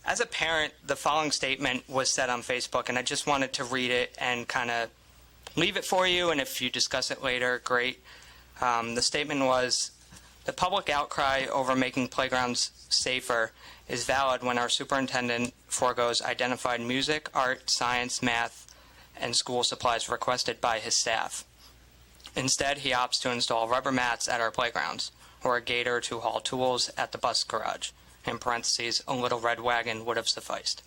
[SPEAKER 11] As a parent, the following statement was said on Facebook, and I just wanted to read it and kind of leave it for you, and if you discuss it later, great. The statement was, the public outcry over making playgrounds safer is valid when our superintendent forgoes identified music, art, science, math, and school supplies requested by his staff. Instead, he opts to install rubber mats at our playgrounds, or a gator to haul tools at the bus garage. In parentheses, a little red wagon would have sufficed.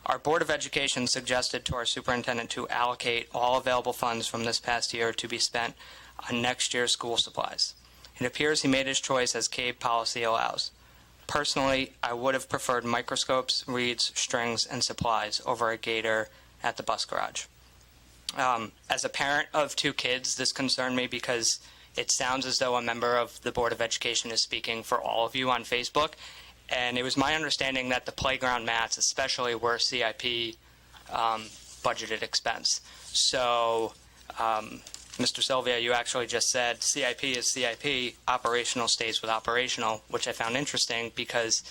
[SPEAKER 11] Our Board of Education suggested to our superintendent to allocate all available funds from this past year to be spent on next year's school supplies. It appears he made his choice as CABE policy allows. Personally, I would have preferred microscopes, reeds, strings, and supplies over a gator at the bus garage. As a parent of two kids, this concerned me because it sounds as though a member of the Board of Education is speaking for all of you on Facebook. And it was my understanding that the playground mats especially were CIP budgeted expense. So, Mr. Sylvia, you actually just said CIP is CIP, operational stays with operational, which I found interesting because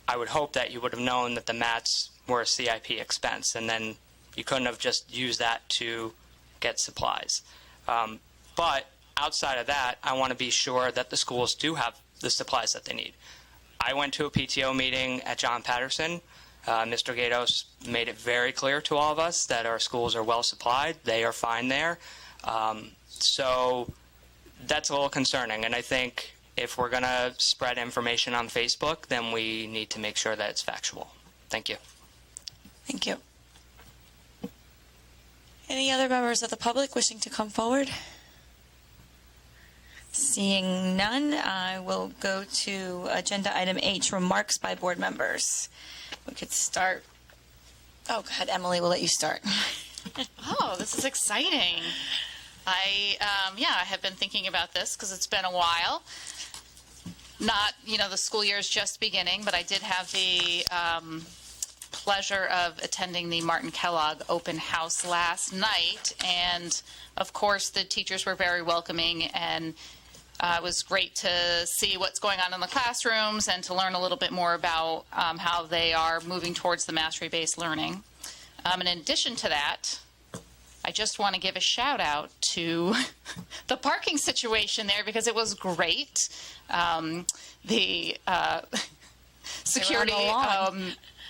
[SPEAKER 11] I would hope that you would have known that the mats were a CIP expense, and then you couldn't have just used that to get supplies. But outside of that, I want to be sure that the schools do have the supplies that they need. I went to a PTO meeting at John Patterson. Mr. Gatos made it very clear to all of us that our schools are well supplied. They are fine there. So that's a little concerning. And I think if we're going to spread information on Facebook, then we need to make sure that it's factual. Thank you.
[SPEAKER 1] Thank you. Any other members of the public wishing to come forward? Seeing none, I will go to agenda item H, remarks by board members. We could start Oh, go ahead, Emily. We'll let you start.
[SPEAKER 20] Oh, this is exciting. I have been thinking about this because it's been a while. Not, the school year is just beginning, but I did have the pleasure of attending the Martin Kellogg open house last night. And, of course, the teachers were very welcoming, and it was great to see what's going on in the classrooms and to learn a little bit more about how they are moving towards the mastery-based learning. And in addition to that, I just want to give a shout out to the parking situation there because it was great. The security,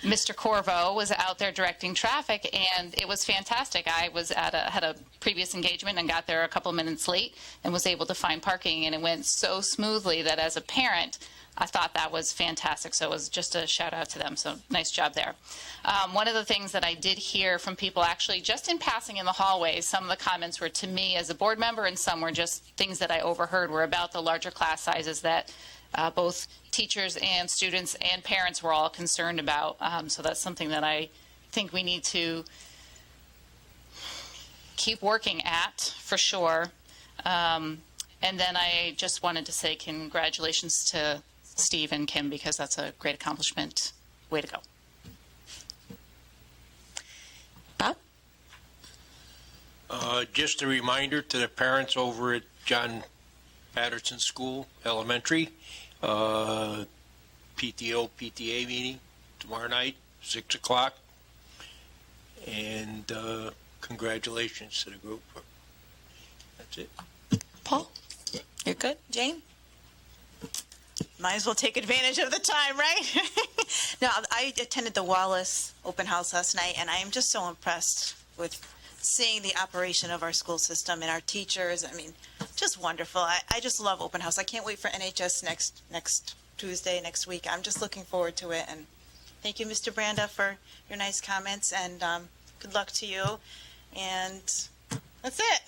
[SPEAKER 20] Mr. Corvo, was out there directing traffic, and it was fantastic. I was had a previous engagement and got there a couple of minutes late and was able to find parking, and it went so smoothly that as a parent, I thought that was fantastic. So it was just a shout out to them. So nice job there. One of the things that I did hear from people actually just in passing in the hallways, some of the comments were to me as a board member and some were just things that I overheard were about the larger class sizes that both teachers and students and parents were all concerned about. So that's something that I think we need to keep working at for sure. And then I just wanted to say congratulations to Steve and Kim because that's a great accomplishment. Way to go.
[SPEAKER 1] Bob?
[SPEAKER 23] Just a reminder to the parents over at John Patterson School Elementary, PTA meeting tomorrow night, 6 o'clock. And congratulations to the group. That's it.
[SPEAKER 1] Paul? You're good? Jane?
[SPEAKER 7] Might as well take advantage of the time, right? No, I attended the Wallace open house last night, and I am just so impressed with seeing the operation of our school system and our teachers. I mean, just wonderful. I just love open house. I can't wait for NHS next Tuesday, next week. I'm just looking forward to it. And thank you, Mr. Branda, for your nice comments, and good luck to you. And that's it.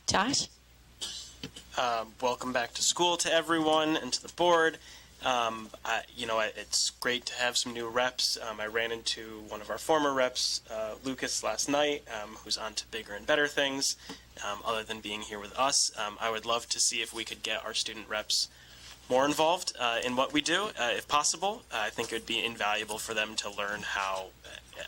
[SPEAKER 1] Josh?
[SPEAKER 22] Welcome back to school to everyone and to the board. It's great to have some new reps. I ran into one of our former reps, Lucas, last night, who's on to bigger and better things. Other than being here with us, I would love to see if we could get our student reps more involved in what we do, if possible. I think it would be invaluable for them to learn how,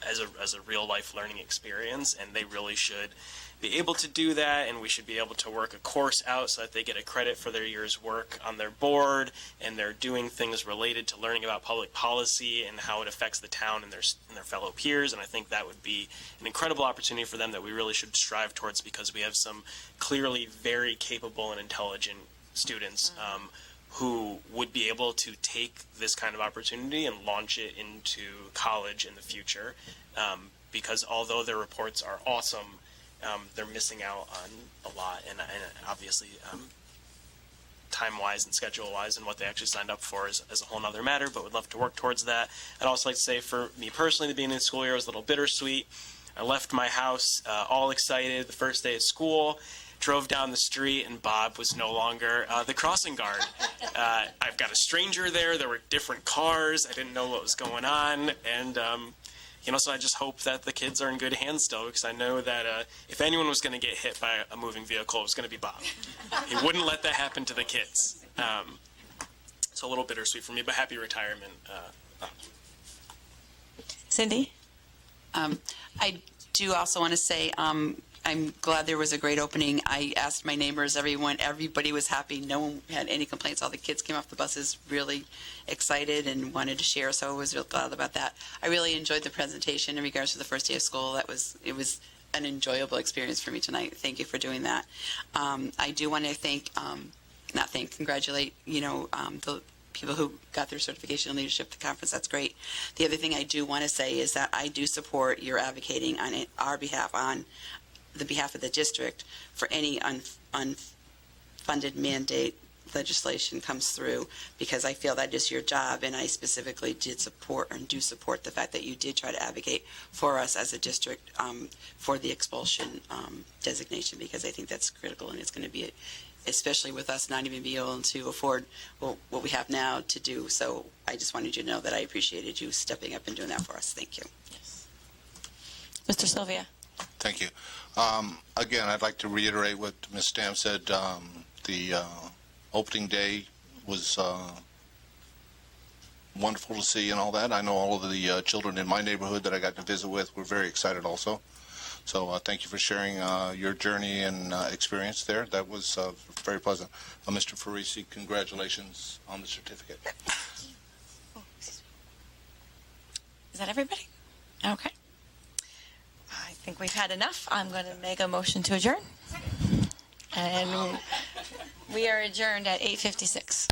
[SPEAKER 22] as a real life learning experience, and they really should be able to do that, and we should be able to work a course out so that they get a credit for their year's work on their board, and they're doing things related to learning about public policy and how it affects the town and their fellow peers. And I think that would be an incredible opportunity for them that we really should strive towards, because we have some clearly very capable and intelligent students who would be able to take this kind of opportunity and launch it into college in the future, because although their reports are awesome, they're missing out on a lot, and obviously time-wise and schedule-wise and what they actually signed up for is a whole other matter, but would love to work towards that. I'd also like to say, for me personally, the beginning of the school year was a little bittersweet. I left my house all excited the first day of school, drove down the street, and Bob was no longer the crossing guard. I've got a stranger there. There were different cars. I didn't know what was going on, and so I just hope that the kids are in good hands still, because I know that if anyone was going to get hit by a moving vehicle, it was going to be Bob. He wouldn't let that happen to the kids. So a little bittersweet for me, but happy retirement.
[SPEAKER 1] Cindy?
[SPEAKER 19] I do also want to say I'm glad there was a great opening. I asked my neighbors, everybody was happy. No one had any complaints. All the kids came off the buses really excited and wanted to share, so I was real glad about that. I really enjoyed the presentation in regards to the first day of school. It was an enjoyable experience for me tonight. Thank you for doing that. I do want to congratulate, the people who got their certification in leadership at the conference. That's great. The other thing I do want to say is that I do support your advocating on our behalf, on the behalf of the district, for any unfunded mandate legislation comes through, because I feel that is your job, and I specifically did support and do support the fact that you did try to advocate for us as a district for the expulsion designation, because I think that's critical, and it's going to be, especially with us not even being able to afford what we have now to do. So I just wanted you to know that I appreciated you stepping up and doing that for us. Thank you.
[SPEAKER 1] Mr. Sylvia.
[SPEAKER 5] Thank you. Again, I'd like to reiterate what Ms. Stam said. The opening day was wonderful to see and all that. I know all of the children in my neighborhood that I got to visit with were very excited also. So thank you for sharing your journey and experience there. That was very pleasant. Mr. Farisi, congratulations on the certificate.
[SPEAKER 1] Is that everybody? Okay. I think we've had enough. I'm going to make a motion to adjourn. And we are adjourned at 8:56.